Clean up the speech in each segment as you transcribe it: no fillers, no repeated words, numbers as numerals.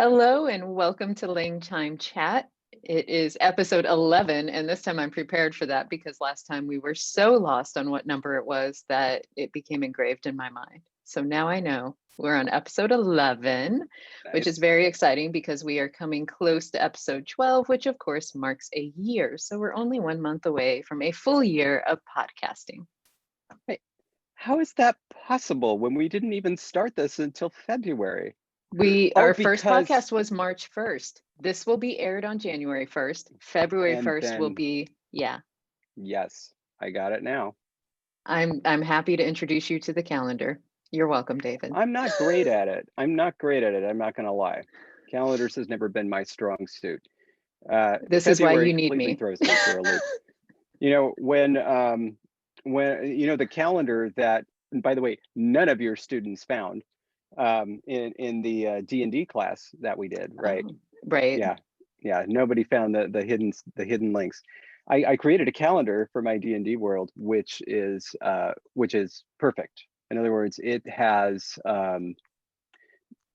Hello and welcome to LangTime Chat. It is episode 11, and this time I'm prepared for that because last time we were so lost on what number it was that it became engraved in my mind. So now I know we're on episode 11, which is very exciting because we are coming close to episode 12, which of course marks a year. So we're only 1 month away from a full year of podcasting. Wait, how is that possible when we didn't even start this until February? Our first podcast was March 1st. This will be aired on January 1st. February 1st will be, yeah. Yes, I got it now. I'm happy to introduce you to the calendar. You're welcome, David. I'm not great at it. I'm not going to lie. Calendars has never been my strong suit. This is why you need me. Throws me for a loop. You know, when you know the calendar that, and by the way, none of your students found in the D&D class that we did, right? Right. Yeah. Nobody found the hidden links. I created a calendar for my D&D world, which is perfect. In other words, it has are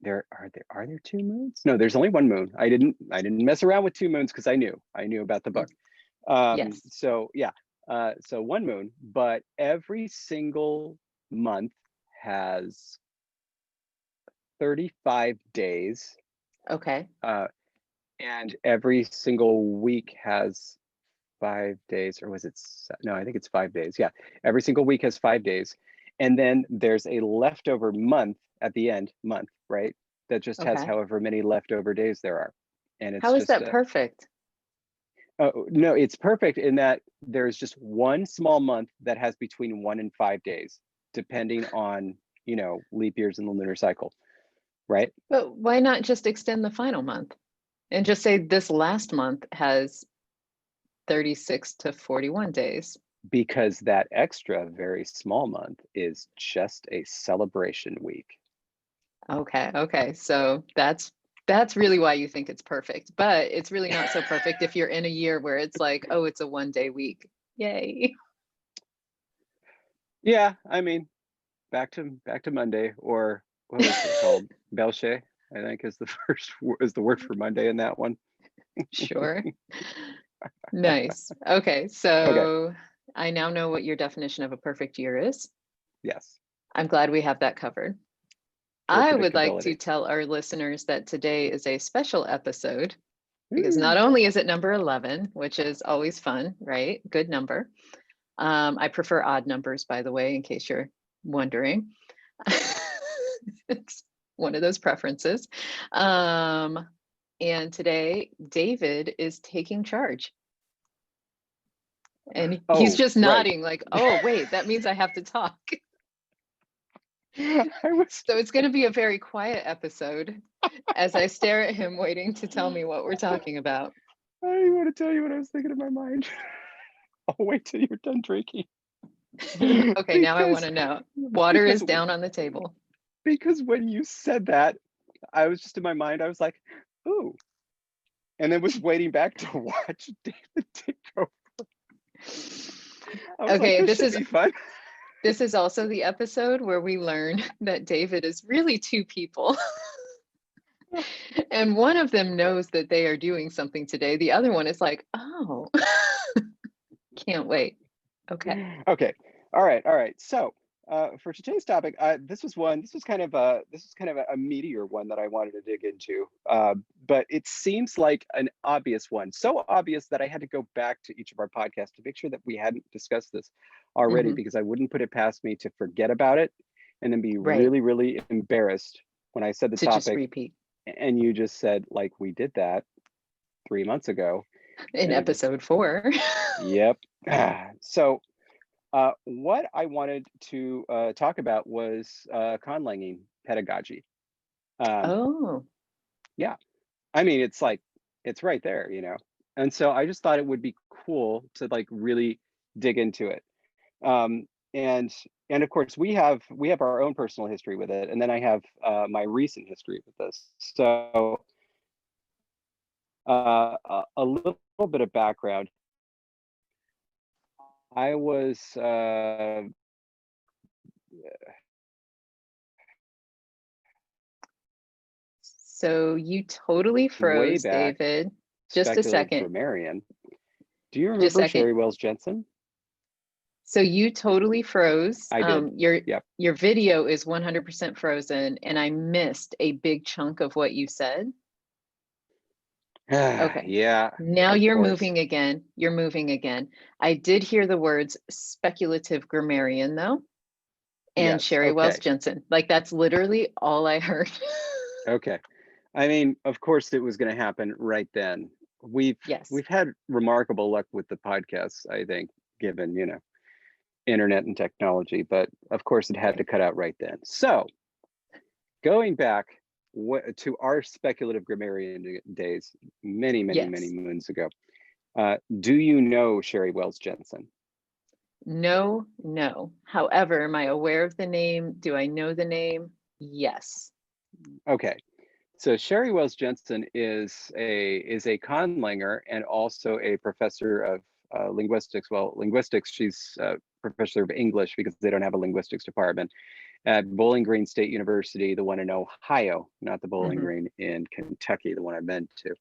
there 2 moons? No, there's only 1 moon. I didn't mess around with 2 moons because I knew about the book. Yes. So yeah, so 1 moon, but every single month has 35 days. Okay. And every single week has 5 days, or was it? No, I think it's 5 days. Yeah, every single week has 5 days. And then there's a leftover month at the end, right? That just has however many leftover days there are. And it's how is that perfect? No, it's perfect in that there's just one small month that has between 1 and 5 days, depending on, leap years in the lunar cycle. Right? But why not just extend the final month and just say this last month has 36 to 41 days? Because that extra very small month is just a celebration week. Okay. So that's really why you think it's perfect, but it's really not so perfect if you're in a year where it's like, oh, it's a 1-day week. Yay. Yeah, I mean, back to Monday, or what was it called? Belche, I think is the word for Monday in that one. Sure. Nice. Okay, so I now know what your definition of a perfect year is. Yes. I'm glad we have that covered. I would like to tell our listeners that today is a special episode because not only is it number 11, which is always fun, right? Good number. I prefer odd numbers, by the way, in case you're wondering. It's one of those preferences. And today, David is taking charge. And he's just nodding like, oh, wait, that means I have to talk. So it's going to be a very quiet episode as I stare at him waiting to tell me what we're talking about. I want to tell you what I was thinking in my mind. I'll wait till you're done drinking. Okay, now I want to know. Water is down on the table. Because when you said that, I was just in my mind, I was like, ooh. And then was waiting back to watch David take over. Okay, like, this should be fun. This is also the episode where we learn that David is really 2 people. And one of them knows that they are doing something today. The other one is like, oh, can't wait. Okay. All right. So for today's topic, this was kind of a meatier one that I wanted to dig into, but it seems like an obvious one, so obvious that I had to go back to each of our podcasts to make sure that we hadn't discussed this already, because I wouldn't put it past me to forget about it and then be really, really embarrassed when I said the topic. Just repeat. And you just said, like, we did that 3 months ago. In episode 4. Yep. So what I wanted to talk about was conlanging pedagogy. Yeah. I mean, it's right there, And so I just thought it would be cool to like really dig into it. And of course we have our own personal history with it, and then I have my recent history with this. So a little bit of background. I was So you totally Way froze, back, David. Just a speculative second. grammarian. Do you Just a remember second. Sherry Wells Jensen? So you totally froze. I did. Yep. Your video is 100% frozen, and I missed a big chunk of what you said. Okay. Yeah. Now of you're course. moving again. You're moving again. I did hear the words speculative grammarian though, and Yes. Sherry Wells Jensen. Like that's literally all I heard. Okay. I mean, of course it was going to happen right then. We've had remarkable luck with the podcasts, I think, given, you know, internet and technology, but of course it had to cut out right then. So going back to our speculative grammarian days, many moons ago, do you know Sherry Wells Jensen? No. However, am I aware of the name? Do I know the name? Yes. Okay. So Sherry Wells Jensen is a conlanger and also a professor of linguistics. Well, linguistics, she's a professor of English because they don't have a linguistics department at Bowling Green State University, the one in Ohio, not the Bowling Green in Kentucky, the one I meant to.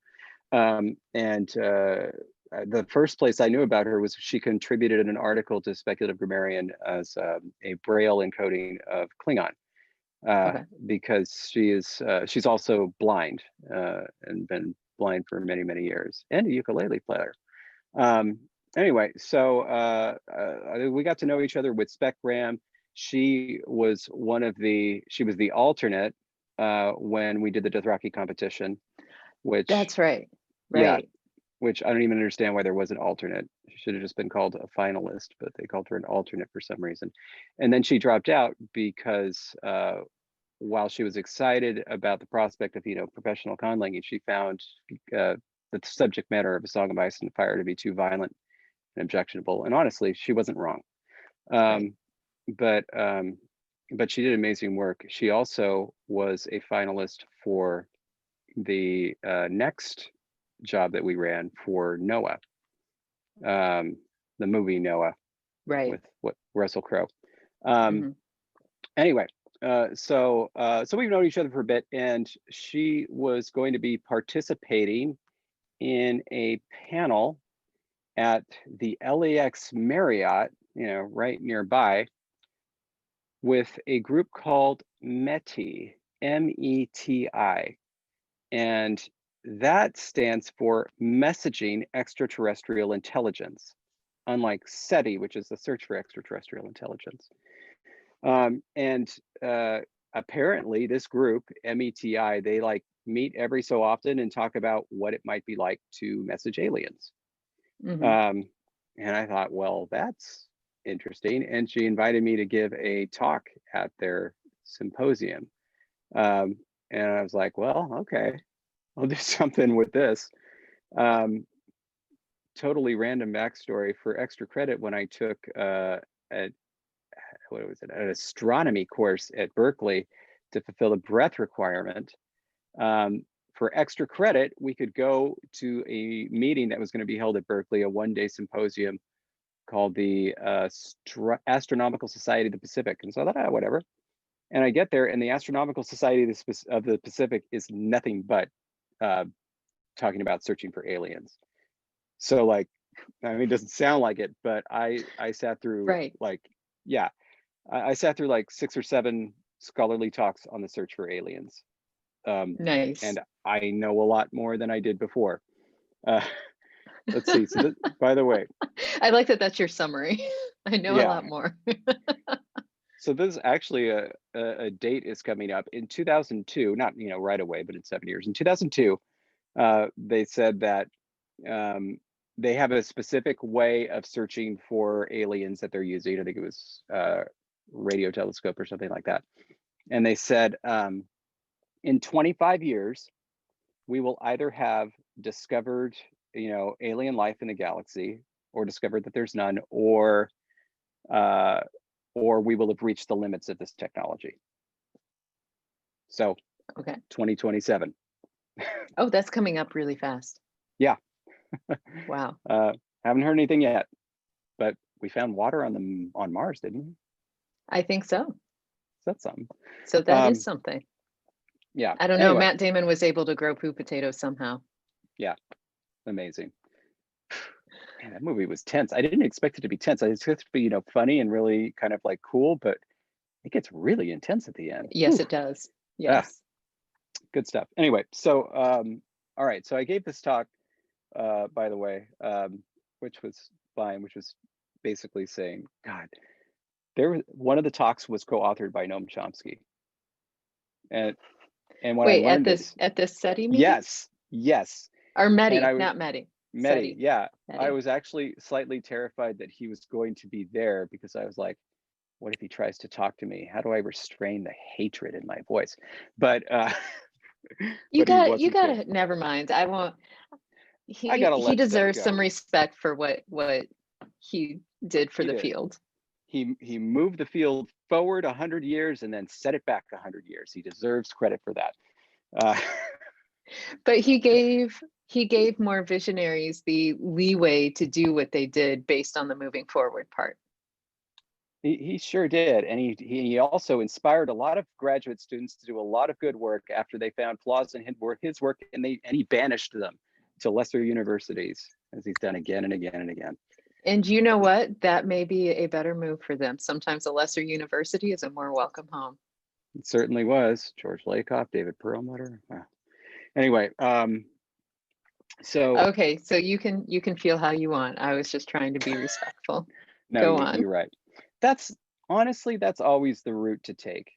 The first place I knew about her was she contributed in an article to Speculative Grammarian as a Braille encoding of Klingon. Because she's also blind and been blind for many years, and a ukulele player. Anyway, so we got to know each other with Spec Graham. She was the alternate when we did the Dothraki competition, which that's right. Yeah, which I don't even understand why there was an alternate. She should have just been called a finalist, but they called her an alternate for some reason. And then she dropped out because while she was excited about the prospect of, you know, professional conlanging, she found the subject matter of A Song of Ice and Fire to be too violent and objectionable. And honestly, she wasn't wrong. But she did amazing work. She also was a finalist for the next job that we ran for Noah, the movie Noah, with Russell Crowe. Anyway, so we've known each other for a bit, and she was going to be participating in a panel at the LAX Marriott, you know, right nearby, with a group called METI, METI, and that stands for Messaging Extraterrestrial Intelligence, unlike SETI, which is the search for extraterrestrial intelligence. Apparently this group, METI, they like meet every so often and talk about what it might be like to message aliens. And I thought, well, that's interesting. And she invited me to give a talk at their symposium. And I was like, well, okay, I'll do something with this. Totally random backstory. For extra credit, when I took an astronomy course at Berkeley to fulfill the breadth requirement, for extra credit, we could go to a meeting that was going to be held at Berkeley, a one-day symposium called the Astronomical Society of the Pacific. And so I thought, whatever. And I get there, and the Astronomical Society of the Pacific is nothing but talking about searching for aliens. So, like, I mean, it doesn't sound like it, but I sat through I sat through like 6 or 7 scholarly talks on the search for aliens. Nice. And I know a lot more than I did before. Let's see. So by the way, I like that that's your summary. I know a lot more. So this is actually a date is coming up in 2002, not, you know, right away, but in 7 years. In 2002, they said that they have a specific way of searching for aliens that they're using. I think it was radio telescope or something like that. And they said, in 25 years, we will either have discovered, you know, alien life in the galaxy, or discovered that there's none, or we will have reached the limits of this technology. So, 2027. Oh, that's coming up really fast. Yeah. Wow. Haven't heard anything yet, but we found water on Mars, didn't we? I think so. That's something. So that is something. Yeah. I don't know. Anyway, Matt Damon was able to grow poo potatoes somehow. yeah, amazing. Man, that movie was tense. I didn't expect it to be tense. I expected it to be, you know, funny and really kind of like cool, but it gets really intense at the end. Yes, Whew. it does. Ah, Yes. good stuff. Anyway, so all right. So I gave this talk, by the way, which was fine, which was basically saying, God, one of the talks was co-authored by Noam Chomsky. And when I Wait, learned this, at this SETI meeting? yes, yes. Or And METI, I was not METI. Mehdi, SETI. yeah. I METI. was actually slightly terrified that he was going to be there because I was like, what if he tries to talk to me? How do I restrain the hatred in my voice? But but he You wasn't there. got never mind. I won't. I gotta He let stuff deserves some go. respect for what he did for He the did. field. He moved the field forward 100 years and then set it back 100 years. He deserves credit for that. Uh, But he gave more visionaries the leeway to do what they did based on the moving forward part. he sure did, and he also inspired a lot of graduate students to do a lot of good work after they found flaws in his work, and he banished them to lesser universities, as he's done again and again and again. And you know what? That may be a better move for them. Sometimes a lesser university is a more welcome home. It certainly was. George Lakoff, David Perlmutter. Anyway, so Okay, so you can feel how you want. I was just trying to be respectful. no, Go on. you're right. That's honestly, that's always the route to take.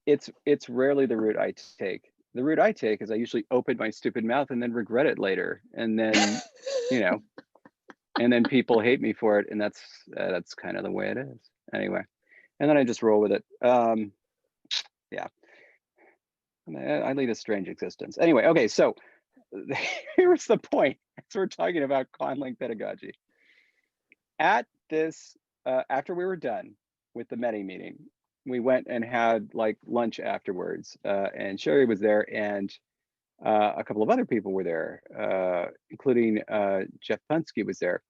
It's rarely the route I take. The route I take is I usually open my stupid mouth and then regret it later, and then you know, and then people hate me for it, and that's kind of the way it is. Anyway, and then I just roll with it. Yeah, I lead a strange existence. Anyway, okay, so here's the point. So we're talking about conlang pedagogy. At this, after we were done with the METI meeting, we went and had like lunch afterwards, and Sherry was there, and a couple of other people were there, including Jeff Punsky was there.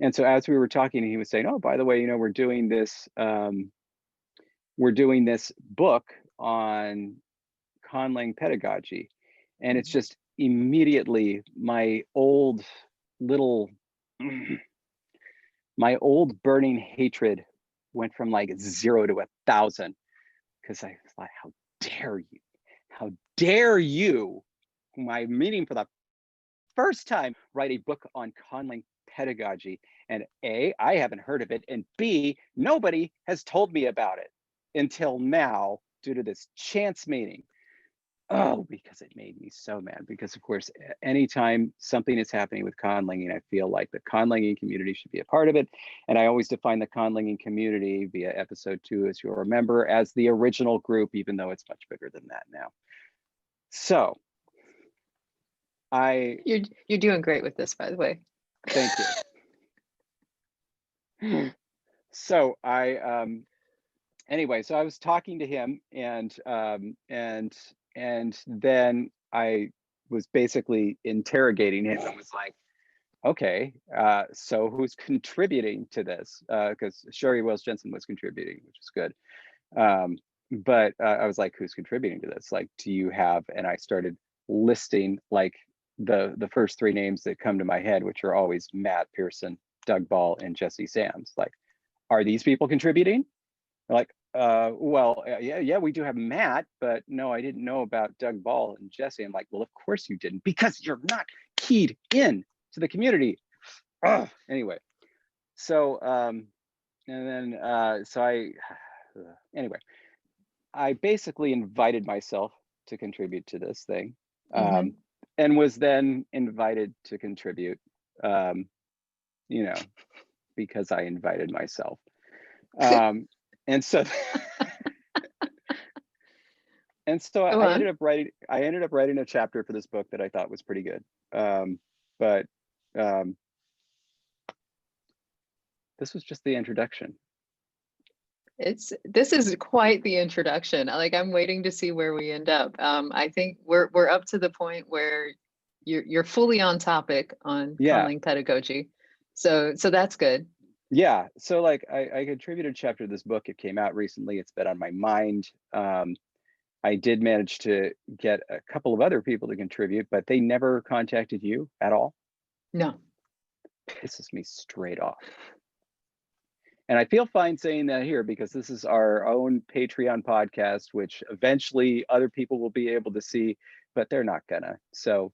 And so as we were talking, he was saying, "Oh, by the way, you know, we're doing this book on conlang pedagogy," and it's just immediately my old burning hatred went from like 0 to 1,000, because I thought, how dare you, whom I'm meeting for the first time, write a book on conlang pedagogy, and A, I haven't heard of it, and B, nobody has told me about it until now due to this chance meeting. Oh, because it made me so mad, because of course, anytime something is happening with conlanging, I feel like the conlanging community should be a part of it. And I always define the conlanging community via episode 2, as you'll remember, as the original group, even though it's much bigger than that now. So You're doing great with this, by the way. thank you. So anyway, so I was talking to him, and then I was basically interrogating him and was like, okay, so who's contributing to this? Because Sherry Wells Jensen was contributing, which is good. But I was like, who's contributing to this? Like, do you have? And I started listing like the first 3 names that come to my head, which are always Matt Pearson, Doug Ball, and Jesse Sams. Like, are these people contributing? They're like, well, yeah, we do have Matt, but no, I didn't know about Doug Ball and Jesse. I'm like, well, of course you didn't, because you're not keyed in to the community. Anyway, so and then so I anyway, I basically invited myself to contribute to this thing, and was then invited to contribute, you know, because I invited myself. And so and so I ended up writing a chapter for this book that I thought was pretty good. But this was just the introduction. This is quite the introduction. Like, I'm waiting to see where we end up. I think we're up to the point where you're fully on topic on conlang pedagogy. So that's good. Yeah, so like I contributed a chapter to this book. It came out recently. It's been on my mind. I did manage to get a couple of other people to contribute, but they never contacted you at all. No. Pisses me straight off. And I feel fine saying that here because this is our own Patreon podcast, which eventually other people will be able to see, but they're not gonna. So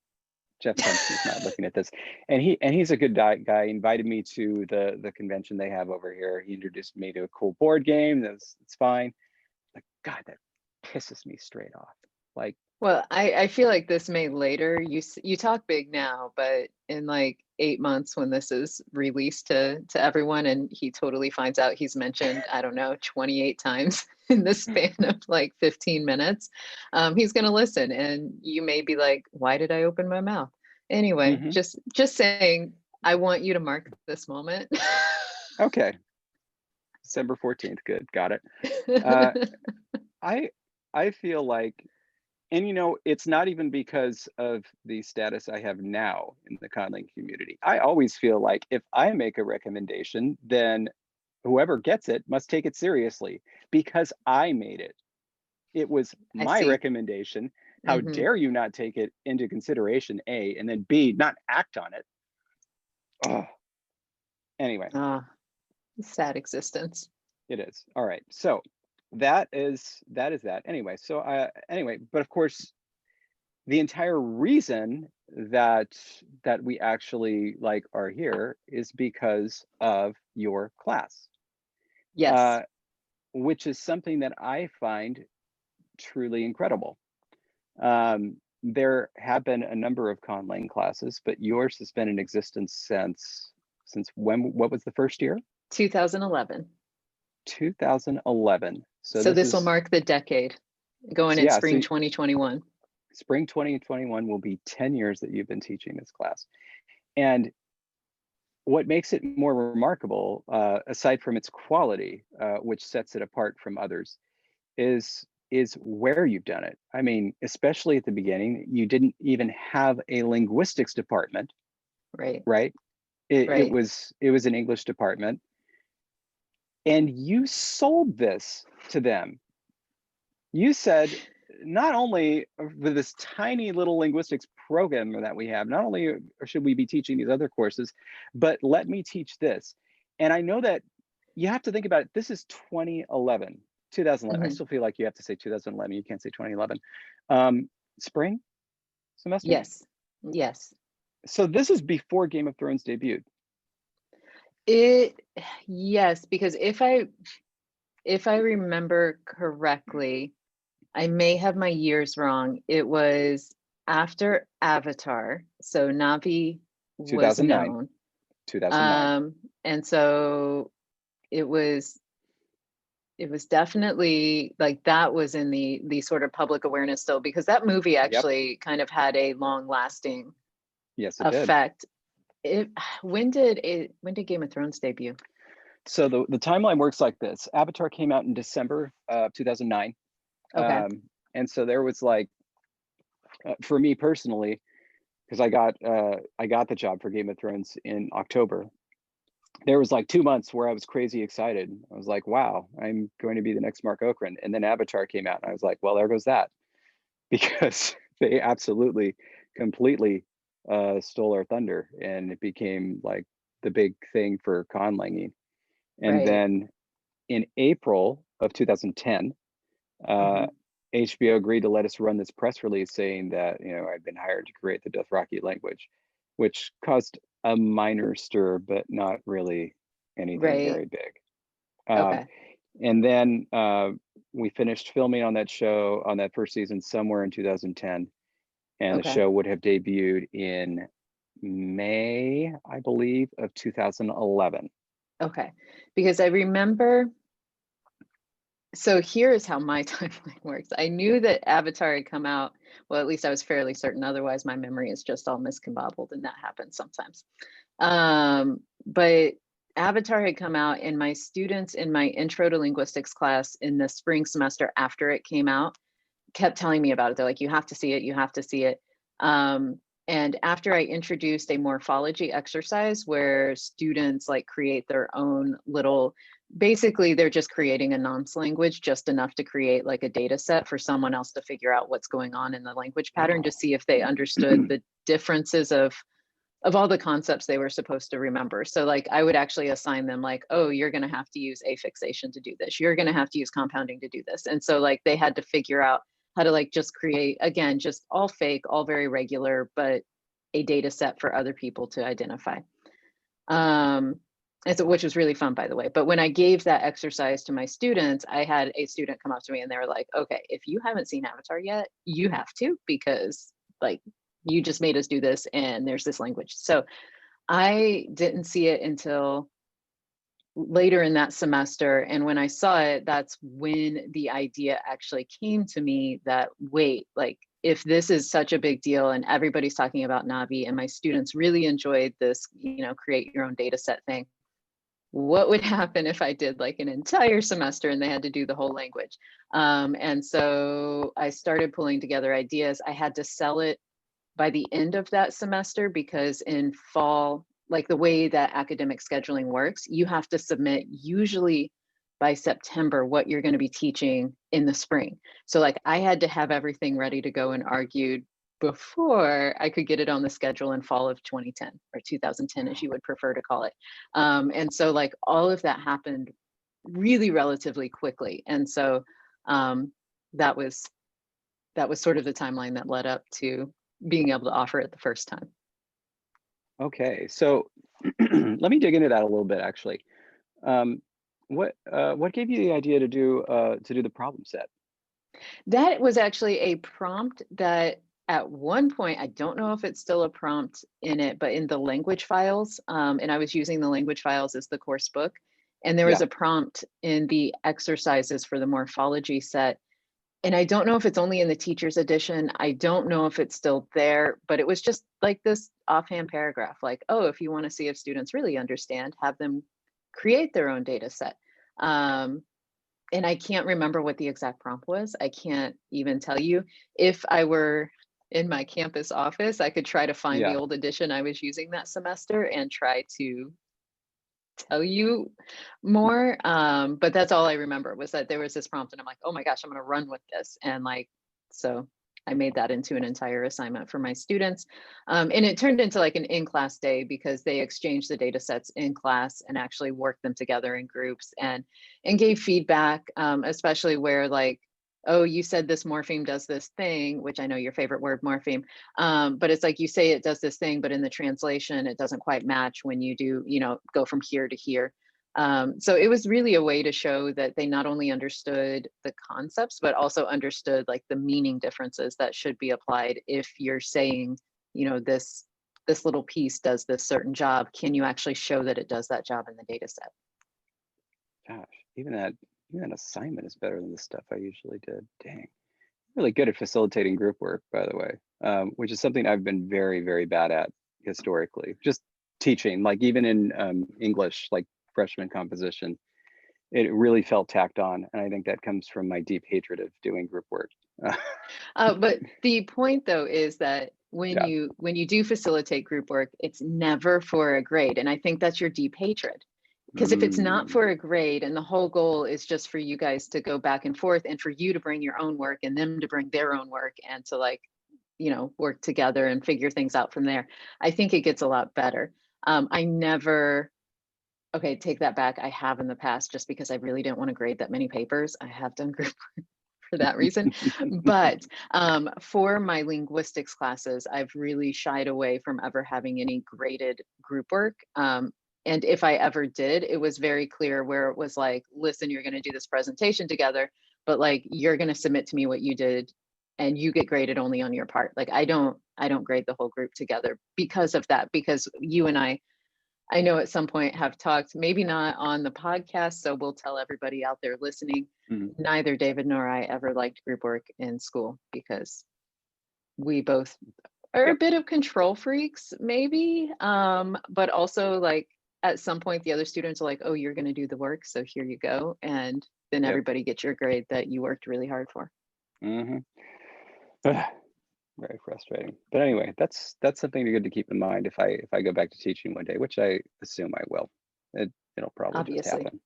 Jeff Penske's not looking at this, and he's a good guy. He invited me to the convention they have over here. He introduced me to a cool board game. It's fine. Like, God, that pisses me straight off. Like, Well, I feel like this may later, you talk big now, but in like 8 months when this is released to everyone and he totally finds out he's mentioned, I don't know, 28 times in the span of like 15 minutes, he's gonna listen and you may be like, why did I open my mouth? Anyway, mhm. just saying, I want you to mark this moment. Okay, December 14th, good, got it. Uh, I feel like, and it's not even because of the status I have now in the conlang community. I always feel like if I make a recommendation, then whoever gets it must take it seriously because I made it. It was I my see. recommendation. How Hmm. dare you not take it into consideration, A, and then B, not act on it. Oh, anyway, Ah, sad existence. it is. All right. So that is that. Anyway, so anyway, but of course, the entire reason that we actually like are here is because of your class, Yes. uh, which is something that I find truly incredible. There have been a number of Conlang classes, but yours has been in existence since when? What was the first year? 2011. 2011. So So this this will is mark the decade going in yeah. So spring 2021. spring 2021 will be 10 years that you've been teaching this class, and what makes it more remarkable, aside from its quality, which sets it apart from others, is where you've done it. I mean, especially at the beginning, you didn't even have a linguistics department, Right. right? It Right. was an English department, and you sold this to them. You said, not only with this tiny little linguistics program that we have, not only should we be teaching these other courses, but let me teach this. And I know that you have to think about it. This is 2011, 2011. I Hmm. still feel like you have to say 2011. You can't say 2011. Spring semester. Yes. Yes. So this is before Game of Thrones debuted. It, yes, because if I remember correctly, I may have my years wrong. It was after Avatar, so Navi was 2009. known. 2009. And so it was it was definitely like that was in the sort of public awareness still because that movie Yep. actually kind of had a long lasting Yes, it did. effect. It when did Game of Thrones debut? So the timeline works like this. Avatar came out in December of 2009. Okay. And so there was like, for me personally, because I got the job for Game of Thrones in October. There was like 2 months where I was crazy excited. I was like, wow, I'm going to be the next Mark Okran. And then Avatar came out, and I was like, well, there goes that, because they absolutely, completely stole our thunder, and it became like the big thing for conlanging. And Right. then in April of 2010, uh, Hmm. HBO agreed to let us run this press release saying that I'd been hired to create the Dothraki language, which caused a minor stir, but not really anything Right. very big. Um, Okay. and then we finished filming on that show, on that first season, somewhere in 2010, and the Okay. show would have debuted in May, I believe, of 2011. Okay. Because I remember, so here is how my timeline works. I knew that Avatar had come out. Well, at least I was fairly certain. Otherwise, my memory is just all miscombobbled, and that happens sometimes. But Avatar had come out, and my students in my intro to linguistics class in the spring semester after it came out kept telling me about it. They're like, you have to see it, you have to see it. And after I introduced a morphology exercise where students like create their own little basically they're just creating a nonce language, just enough to create like a data set for someone else to figure out what's going on in the language pattern, to see if they understood the differences of all the concepts they were supposed to remember. So like I would actually assign them like, oh, you're going to have to use affixation to do this. You're going to have to use compounding to do this. And so like they had to figure out how to like just create, again, just all fake, all very regular, but a data set for other people to identify. And so, which was really fun, by the way. But when I gave that exercise to my students, I had a student come up to me and they were like, okay, if you haven't seen Avatar yet, you have to, because like you just made us do this and there's this language. So I didn't see it until later in that semester. And when I saw it, that's when the idea actually came to me that, wait, like if this is such a big deal and everybody's talking about Navi and my students really enjoyed this, you know, create your own data set thing, what would happen if I did like an entire semester and they had to do the whole language? And so I started pulling together ideas. I had to sell it by the end of that semester because in fall, like the way that academic scheduling works, you have to submit usually by September what you're going to be teaching in the spring. So like I had to have everything ready to go and argued before I could get it on the schedule in fall of 2010 or 2010, as you would prefer to call it. And so like all of that happened really relatively quickly. And so that was sort of the timeline that led up to being able to offer it the first time. Okay, so let me dig into that a little bit, actually. What gave you the idea to do the problem set? That was actually a prompt that at one point, I don't know if it's still a prompt in it, but in the language files, and I was using the language files as the course book, and there was Yeah. a prompt in the exercises for the morphology set. And I don't know if it's only in the teacher's edition. I don't know if it's still there, but it was just like this offhand paragraph, like, oh, if you want to see if students really understand, have them create their own data set. And I can't remember what the exact prompt was. I can't even tell you. If I were in my campus office, I could try to find the Yeah. old edition I was using that semester and try to tell you more. But that's all I remember, was that there was this prompt and I'm like, oh my gosh, I'm going to run with this. And like, so I made that into an entire assignment for my students. And it turned into like an in-class day because they exchanged the data sets in class and actually worked them together in groups and gave feedback, especially where like, oh, you said this morpheme does this thing, which I know your favorite word, morpheme. But it's like you say it does this thing, but in the translation, it doesn't quite match when you do, you know, go from here to here. So it was really a way to show that they not only understood the concepts, but also understood like the meaning differences that should be applied. If you're saying, you know, this little piece does this certain job, can you actually show that it does that job in the data set? Gosh, even that assignment is better than the stuff I usually did. Dang. Really good at facilitating group work, by the way, which is something I've been very, very bad at historically. Just teaching, like even in English, like freshman composition, it really felt tacked on. And I think that comes from my deep hatred of doing group work. But the point though is that when Yeah. you do facilitate group work, it's never for a grade. And I think that's your deep hatred. Because if it's not Mm, for a grade and the whole goal is just for you guys to go back and forth and for you to bring your own work and them to bring their own work and to like, you know, work together and figure things out from there, I think it gets a lot better. I never, okay, take that back. I have in the past, just because I really didn't want to grade that many papers. I have done group for that reason. But for my linguistics classes, I've really shied away from ever having any graded group work. And if I ever did, it was very clear where it was like, listen, you're going to do this presentation together, but like you're going to submit to me what you did and you get graded only on your part. Like I don't grade the whole group together because of that, because you and I know at some point have talked, maybe not on the podcast, so we'll tell everybody out there listening, mm, neither David nor I ever liked group work in school because we both are a yep. bit of control freaks, maybe. But also like at some point the other students are like, oh, you're going to do the work, so here you go. And then Yep. everybody gets your grade that you worked really hard for. Hmm. Very frustrating. But anyway, that's something good to keep in mind if I go back to teaching one day, which I assume I will. It'll probably just Obviously. happen.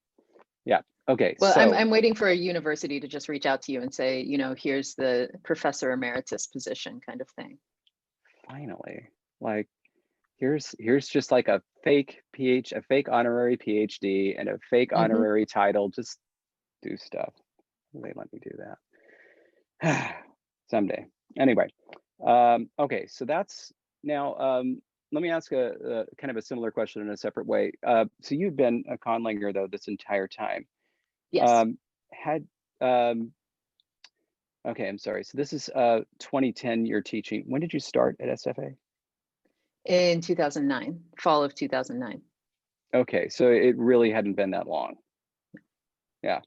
Yeah. Okay. Well, So I'm waiting for a university to just reach out to you and say, here's the professor emeritus position kind of thing. finally, like, here's just like a fake honorary PhD and a fake Mhm. honorary title. Just do stuff. They let me do that someday. Anyway, okay, so that's now. Let me ask a kind of a similar question in a separate way. So you've been a conlanger though this entire time. Yes, Um, had Okay, I'm sorry. So this is 2010. You're teaching. When did you start at SFA? in 2009, fall of 2009. Okay, so it really hadn't been that long. Yeah.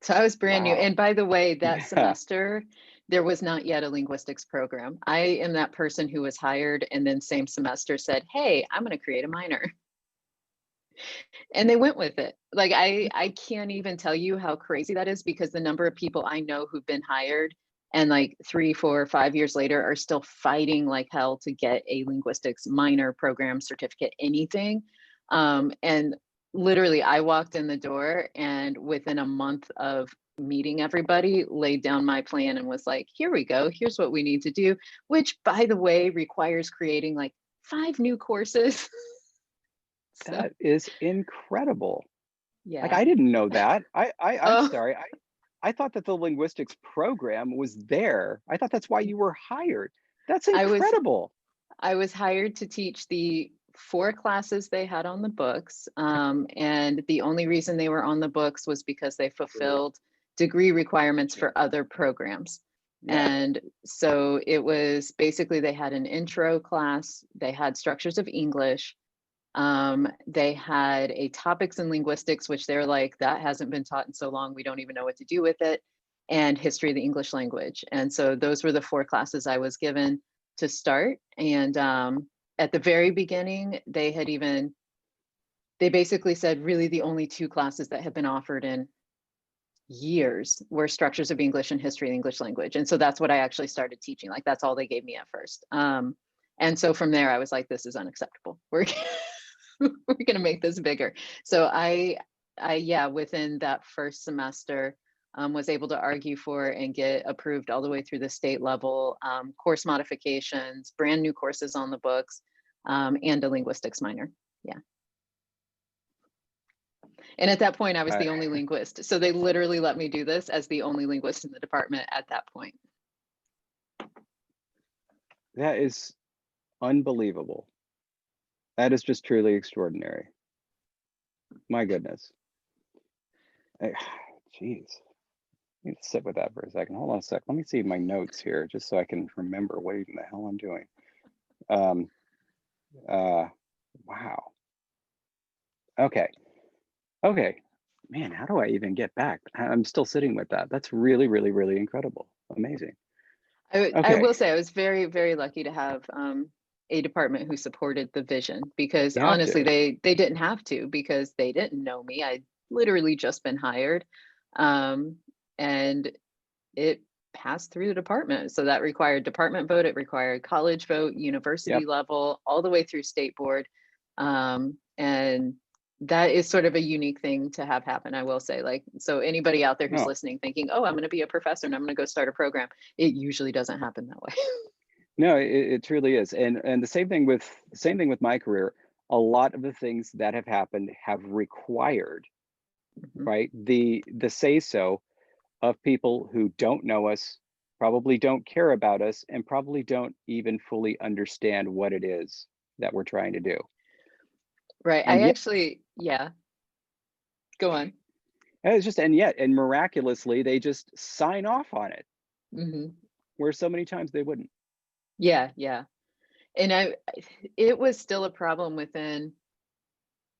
So I was brand new. Wow. And by the way, that Yeah. semester, there was not yet a linguistics program. I am that person who was hired and then same semester said, hey, I'm going to create a minor. And they went with it. Like I can't even tell you how crazy that is because the number of people I know who've been hired and like 3, 4, 5 years later are still fighting like hell to get a linguistics minor program certificate, anything. And literally I walked in the door and within a month of meeting everybody, laid down my plan and was like, here we go. Here's what we need to do, which by the way, requires creating like 5 new courses. So That is incredible. Like yeah. I didn't know that. I'm Oh, sorry. I thought that the linguistics program was there. I thought that's why you were hired. That's I was incredible. I was hired to teach the 4 classes they had on the books, and the only reason they were on the books was because they fulfilled degree requirements for other programs. Yeah. And so it was basically they had an intro class, they had structures of English, they had a topics in linguistics, which they're like, that hasn't been taught in so long, we don't even know what to do with it, and history of the English language. And so those were the 4 classes I was given to start. And at the very beginning, they basically said really the only 2 classes that have been offered in years were structures of English and history of the English language. And so that's what I actually started teaching. Like that's all they gave me at first. And so from there, I was like, this is unacceptable. We're going to make this bigger. So yeah, within that first semester, was able to argue for and get approved all the way through the state level, course modifications, brand new courses on the books, and a linguistics minor. Yeah. And at that point, I was Uh, the only linguist. So they literally let me do this as the only linguist in the department at that point. that is unbelievable. That is just truly extraordinary. My goodness. Jeez. I need to sit with that for a second. Hold on a sec. Let me see my notes here just so I can remember what even the hell I'm doing. Um, wow. Okay. Okay. Man, how do I even get back? I'm still sitting with that. That's really, really, really incredible. Amazing. I Okay. will say I was very, very lucky to have a department who supported the vision because You have honestly, to. they didn't have to because they didn't know me. I'd literally just been hired, and it passed through the department. So that required department vote, it required college vote, university Yep. level, all the way through state board, and that is sort of a unique thing to have happen, I will say. Like, so anybody out there who's No, listening thinking, oh, I'm going to be a professor and I'm going to go start a program, it usually doesn't happen that way. no, it truly is. And the same thing with my career. A lot of the things that have happened have required, Mhm. right? The say so of people who don't know us, probably don't care about us, and probably don't even fully understand what it is that we're trying to do. Right. And yet, Yeah, go on. and miraculously, they just sign off on it, Hmm. where so many times they wouldn't. Yeah, yeah. And it was still a problem within,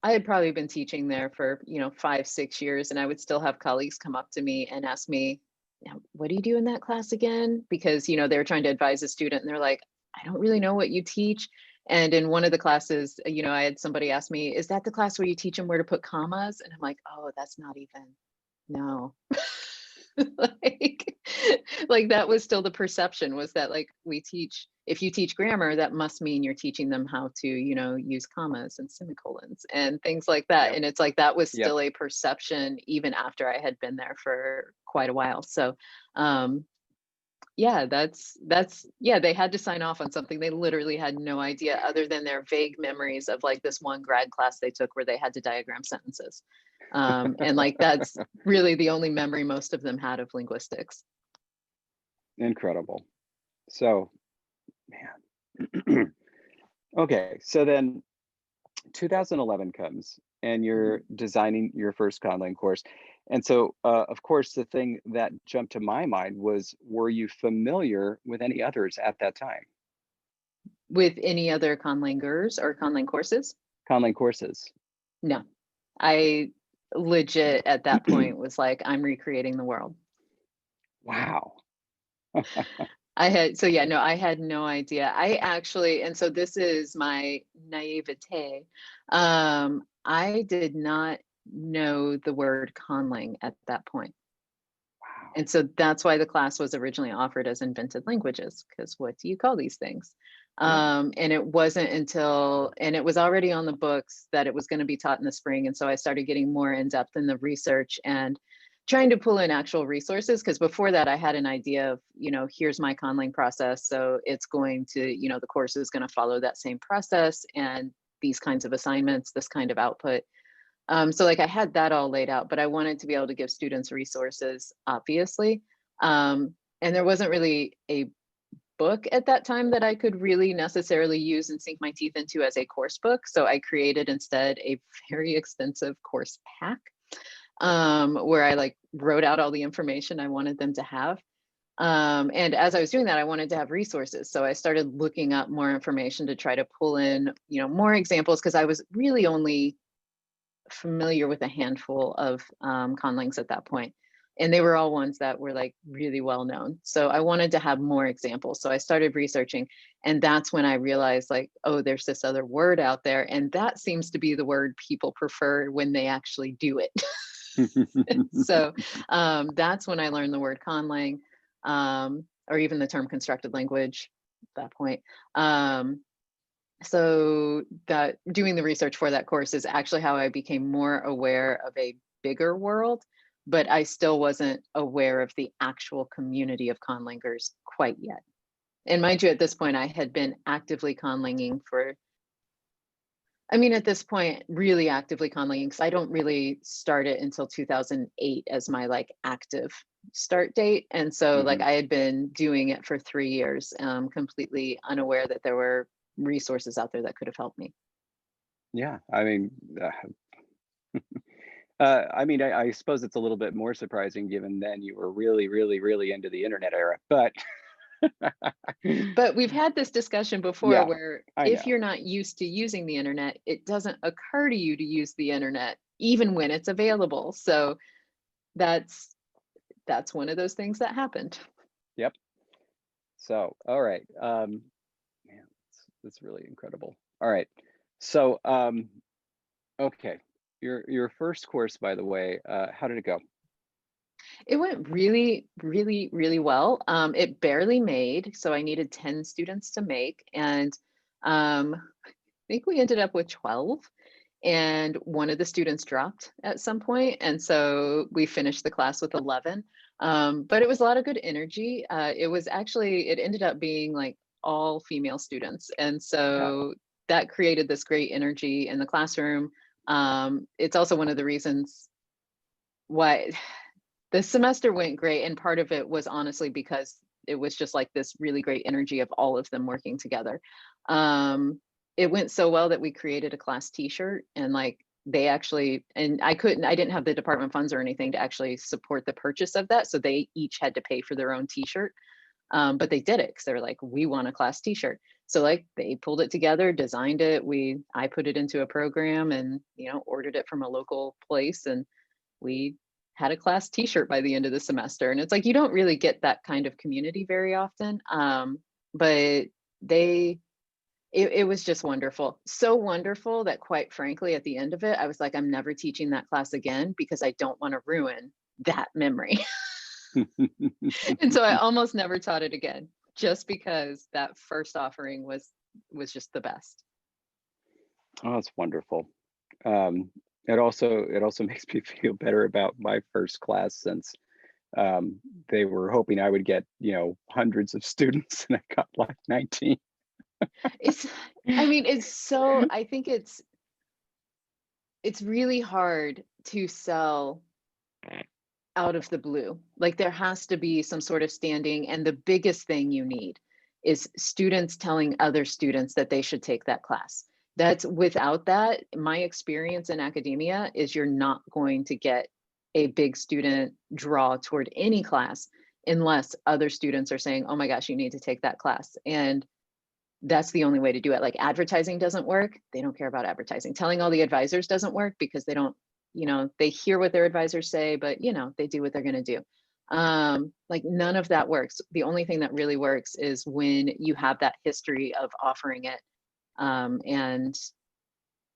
I had probably been teaching there for, 5, 6 years, and I would still have colleagues come up to me and ask me, "Now, what do you do in that class again?" Because, they were trying to advise a student and they're like, I don't really know what you teach. And in one of the classes, I had somebody ask me, is that the class where you teach them where to put commas? And I'm like, oh, that's not even, no. like, like that was still the perception, was that like if you teach grammar, that must mean you're teaching them how to, use commas and semicolons and things like that. Yep. And it's like that was Yep. still a perception even after I had been there for quite a while. So um yeah, yeah, they had to sign off on something. They literally had no idea other than their vague memories of like this one grad class they took where they had to diagram sentences. And like that's really the only memory most of them had of linguistics. Incredible. So, man. Okay, so then 2011 comes and Mhm. you're designing your first Conlang course. And so, of course, the thing that jumped to my mind was, were you familiar with any others at that time? With any other conlangers or conlang courses? Conlang courses. No. I legit at that point was like, I'm recreating the world. Wow. So yeah, no, I had no idea. I actually, and so this is my naivete. I did not know the word conlang at that point. Wow. And so that's why the class was originally offered as invented languages, because what do you call these things? Yeah. And it wasn't until, and it was already on the books that it was going to be taught in the spring. And so I started getting more in depth in the research and trying to pull in actual resources. Because before that, I had an idea of, here's my conlang process. So it's going to, the course is going to follow that same process and these kinds of assignments, this kind of output. So like I had that all laid out, but I wanted to be able to give students resources, obviously. And there wasn't really a book at that time that I could really necessarily use and sink my teeth into as a course book. So I created instead a very extensive course pack, where I like wrote out all the information I wanted them to have. And as I was doing that, I wanted to have resources. So I started looking up more information to try to pull in, more examples, because I was really only familiar with a handful of conlangs at that point, and they were all ones that were like really well known. So I wanted to have more examples. So I started researching, and that's when I realized like, oh, there's this other word out there, and that seems to be the word people prefer when they actually do it. So that's when I learned the word conlang, or even the term constructed language at that point. So that doing the research for that course is actually how I became more aware of a bigger world, but I still wasn't aware of the actual community of conlangers quite yet. And mind you, at this point, I had been actively conlanging for, I mean, at this point, really actively conlanging, because I don't really start it until 2008 as my like active start date. And so like Hmm. I had been doing it for 3 years, completely unaware that there were resources out there that could have helped me. Yeah. I mean, I suppose it's a little bit more surprising given then you were really, really, really into the internet era, but But we've had this discussion before yeah, where I if know. you're not used to using the internet, it doesn't occur to you to use the internet even when it's available. So that's that's one of those things that happened. Yep. So, all right. Man, that's really incredible. All right. So, okay. Your first course, by the way, how did it go? It went really, really, really well. It barely made, so I needed 10 students to make, and I think we ended up with 12. And one of the students dropped at some point, and so we finished the class with 11. But it was a lot of good energy. It ended up being like all female students, and Yeah. so that created this great energy in the classroom. It's also one of the reasons why the semester went great, and part of it was honestly because it was just like this really great energy of all of them working together. It went so well that we created a class t-shirt, and like they actually, and I didn't have the department funds or anything to actually support the purchase of that, so they each had to pay for their own t-shirt. But they did it because they were like, we want a class t-shirt. So like they pulled it together, designed it. I put it into a program and, ordered it from a local place, and we had a class t-shirt by the end of the semester. And it's like, you don't really get that kind of community very often. But it was just wonderful. So wonderful that quite frankly, at the end of it, I was like, I'm never teaching that class again because I don't want to ruin that memory. And so I almost never taught it again, just because that first offering was just the best. Oh, that's wonderful. Um, it also makes me feel better about my first class, since they were hoping I would get, hundreds of students, and I got like 19. It's, I mean, it's so, I think it's really hard to sell out of the blue. Like there has to be some sort of standing, and the biggest thing you need is students telling other students that they should take that class. That's, without that, my experience in academia is you're not going to get a big student draw toward any class unless other students are saying, oh my gosh, you need to take that class. And that's the only way to do it. Like advertising doesn't work. They don't care about advertising. Telling all the advisors doesn't work because they don't, they hear what their advisors say, but they do what they're going to do. Like none of that works. The only thing that really works is when you have that history of offering it, and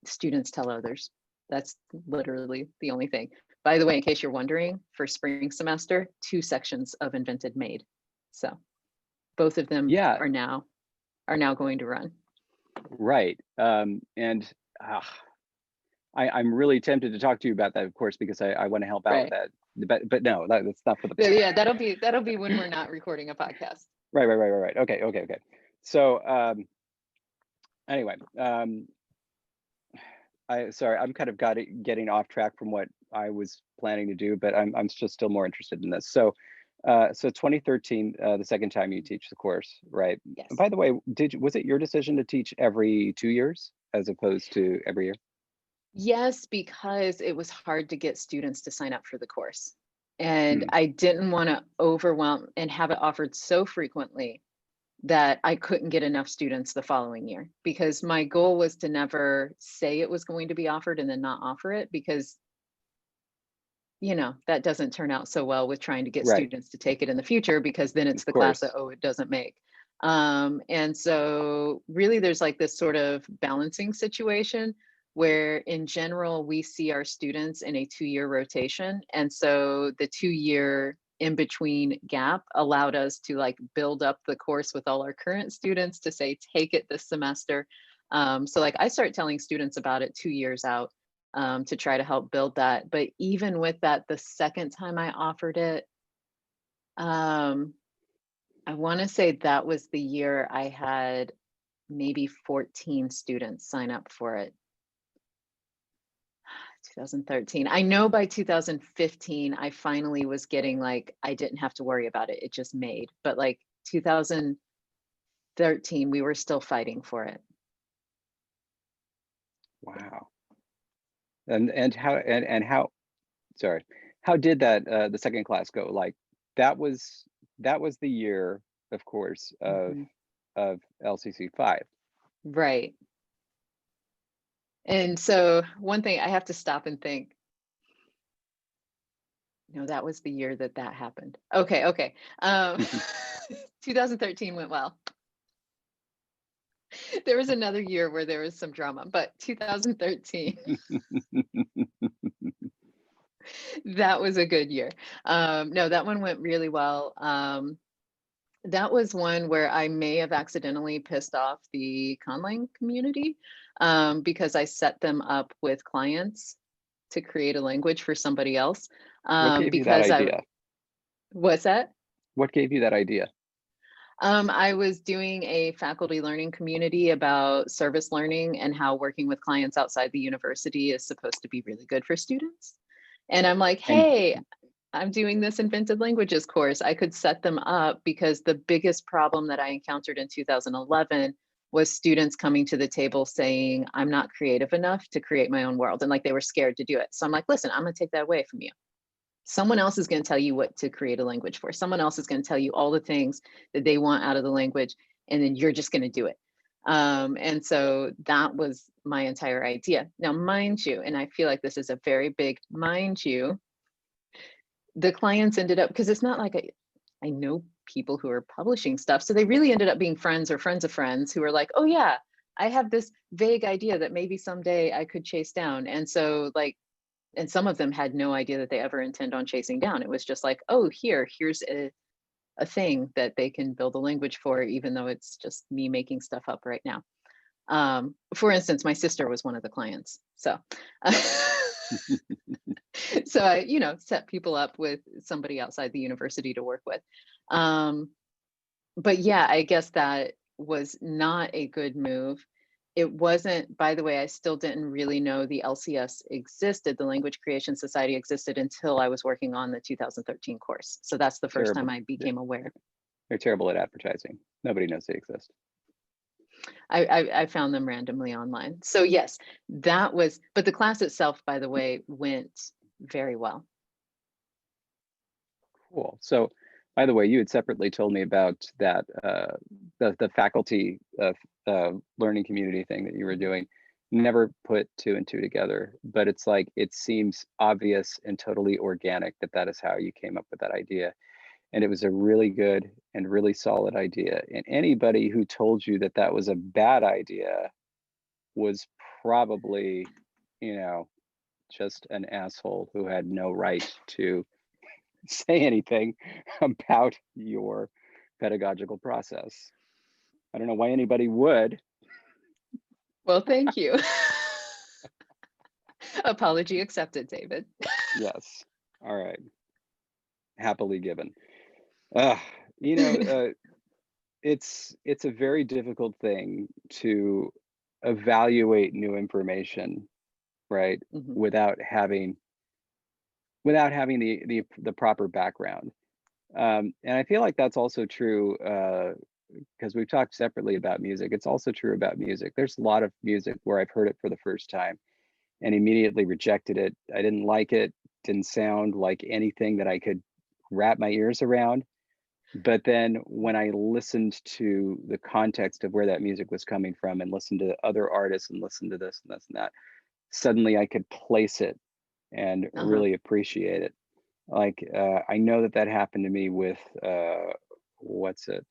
students tell others. That's literally the only thing. By the way, in case you're wondering, for spring semester, 2 sections of Invented Made. So both of them Yeah, are now going to run. right. And I'm really tempted to talk to you about that, of course, because I want to help out with Right. that. But no, that's not for the. Yeah, that'll be when we're not recording a podcast. Right. Okay. So anyway, sorry, I'm kind of getting off track from what I was planning to do, but I'm just still more interested in this. So 2013, the second time you teach the course, right? Yes. And by the way, was it your decision to teach every 2 years as opposed to every year? Yes, because it was hard to get students to sign up for the course. And Hmm. I didn't want to overwhelm and have it offered so frequently that I couldn't get enough students the following year, because my goal was to never say it was going to be offered and then not offer it, because that doesn't turn out so well with trying to get Right, students to take it in the future, because then it's of the class that, course. oh, it doesn't make. And so really there's like this sort of balancing situation where in general we see our students in a 2-year rotation. And so the 2-year in between gap allowed us to like build up the course with all our current students to say, take it this semester. So like I start telling students about it 2 years out, to try to help build that. But even with that, the second time I offered it, um, I want to say that was the year I had maybe 14 students sign up for it. 2013. I know by 2015, I finally was getting like, I didn't have to worry about it. It just made, but like 2013, we were still fighting for it. Wow. And how, sorry, how did that the second class go? Like that was the year, of course, Mhm. of LCC 5. Right. And so one thing I have to stop and think, no, that was the year that happened. Okay. Um, 2013 went well. There was another year where there was some drama, but 2013, that was a good year. No, that one went really well. That was one where I may have accidentally pissed off the Conlang community, because I set them up with clients to create a language for somebody else. What gave you that Because idea? what's that? What gave you that idea? I was doing a faculty learning community about service learning and how working with clients outside the university is supposed to be really good for students. And I'm like, And hey, I'm doing this invented languages course. I could set them up, because the biggest problem that I encountered in 2011 was students coming to the table saying, I'm not creative enough to create my own world. And like they were scared to do it. So I'm like, listen, I'm going to take that away from you. Someone else is going to tell you what to create a language for. Someone else is going to tell you all the things that they want out of the language, and then you're just going to do it. And so that was my entire idea. Now, mind you, and I feel like this is a very big mind you, the clients ended up, because it's not like I know people who are publishing stuff. So they really ended up being friends or friends of friends who were like, oh yeah, I have this vague idea that maybe someday I could chase down. And so like and some of them had no idea that they ever intend on chasing down. It was just like, oh, here's a thing that they can build a language for, even though it's just me making stuff up right now. For instance, my sister was one of the clients. So, so I, set people up with somebody outside the university to work with. But yeah, I guess that was not a good move. It wasn't, by the way, I still didn't really know the LCS existed, the Language Creation Society existed, until I was working on the 2013 course. So that's the first time Terrible. I became aware. They're terrible at advertising. Nobody knows they exist. I found them randomly online. So yes, that was, but the class itself, by the way, went very well. Cool. So, by the way, you had separately told me about that the faculty learning community thing that you were doing. Never put two and two together, but it's like it seems obvious and totally organic that that is how you came up with that idea. And it was a really good and really solid idea. And anybody who told you that that was a bad idea was probably, just an asshole who had no right to say anything about your pedagogical process. I don't know why anybody would. Well, thank you. Apology accepted, David. Yes. All right. Happily given. Uh, you know, it's a very difficult thing to evaluate new information, right? Mhm. Without having the proper background. And I feel like that's also true because we've talked separately about music. It's also true about music. There's a lot of music where I've heard it for the first time and immediately rejected it. I didn't like it, didn't sound like anything that I could wrap my ears around. But then when I listened to the context of where that music was coming from and listened to other artists and listened to this and this and that, suddenly I could place it and Uh-huh. really appreciate it. Like I know that that happened to me with what's it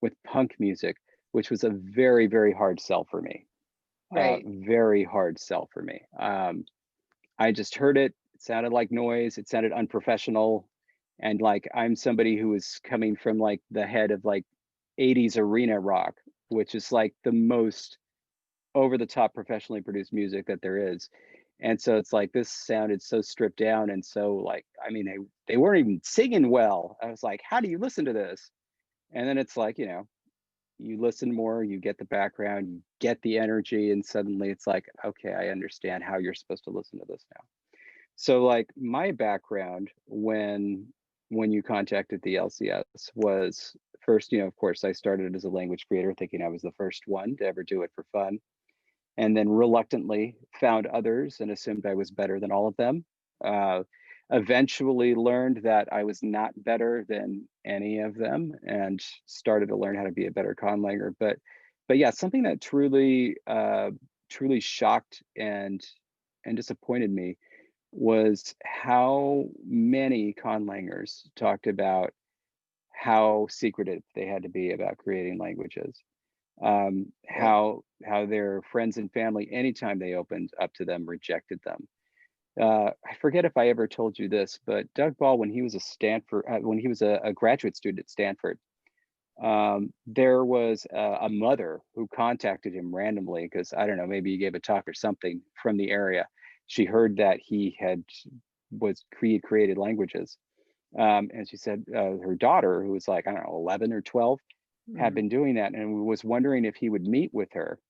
with punk music, which was a very, very hard sell for me. Right. Very hard sell for me. I just heard it. It sounded like noise. It sounded unprofessional. And like I'm somebody who is coming from like the head of like 80s arena rock, which is like the most over the top professionally produced music that there is. And so it's like this sounded so stripped down and so like, I mean, they weren't even singing well. I was like, how do you listen to this? And then it's like, you listen more, you get the background, you get the energy, and suddenly it's like, okay, I understand how you're supposed to listen to this now. So like my background when you contacted the LCS was first, of course, I started as a language creator thinking I was the first one to ever do it for fun, and then reluctantly found others and assumed I was better than all of them. Uh, Eventually learned that I was not better than any of them and started to learn how to be a better conlanger. But yeah, something that truly shocked and disappointed me was how many conlangers talked about how secretive they had to be about creating languages. Right. How their friends and family, anytime they opened up to them, rejected them. I forget if I ever told you this, but Doug Ball, when he was a graduate student at Stanford, there was a mother who contacted him randomly because I don't know, maybe he gave a talk or something from the area. She heard that he created languages, and she said her daughter, who was like I don't know 11 or 12, had Mhm. been doing that and was wondering if he would meet with her.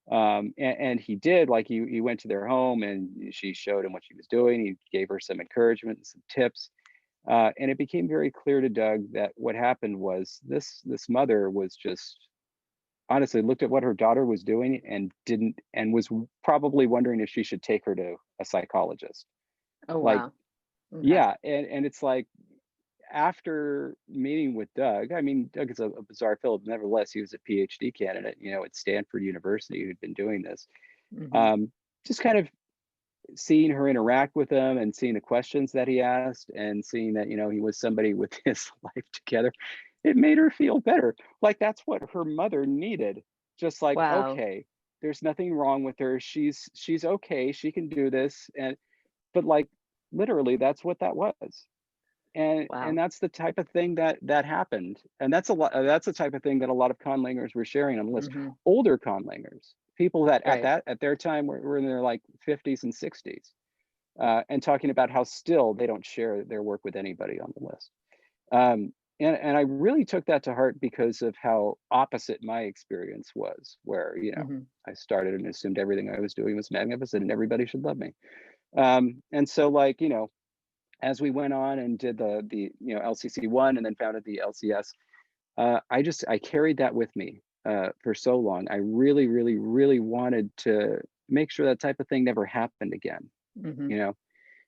And he did. Like he went to their home and she showed him what she was doing. He gave her some encouragement and some tips. And it became very clear to Doug that what happened was this mother was just honestly looked at what her daughter was doing and didn't and was probably wondering if she should take her to a psychologist. Oh, Like, wow. Okay. yeah, and it's like after meeting with Doug, I mean, Doug is a bizarre fellow, but nevertheless, he was a PhD candidate, at Stanford University who'd been doing this. Mhm. Um, just kind of seeing her interact with him and seeing the questions that he asked and seeing that, he was somebody with his life together, it made her feel better. Like that's what her mother needed. Just like, Wow. okay, there's nothing wrong with her. She's okay. She can do this. And but like literally, that's what that was. And Wow. that's the type of thing that happened. And that's a lot. That's the type of thing that a lot of conlangers were sharing on the list. Hmm. Older conlangers, people that Right. at their time were in their like 50s and 60s, and talking about how still they don't share their work with anybody on the list. And I really took that to heart because of how opposite my experience was, where Hmm. I started and assumed everything I was doing was magnificent and everybody should love me. And so like as we went on and did the LCC1 and then founded the LCS, I carried that with me for so long. I really, really, really wanted to make sure that type of thing never happened again. Hmm. You know,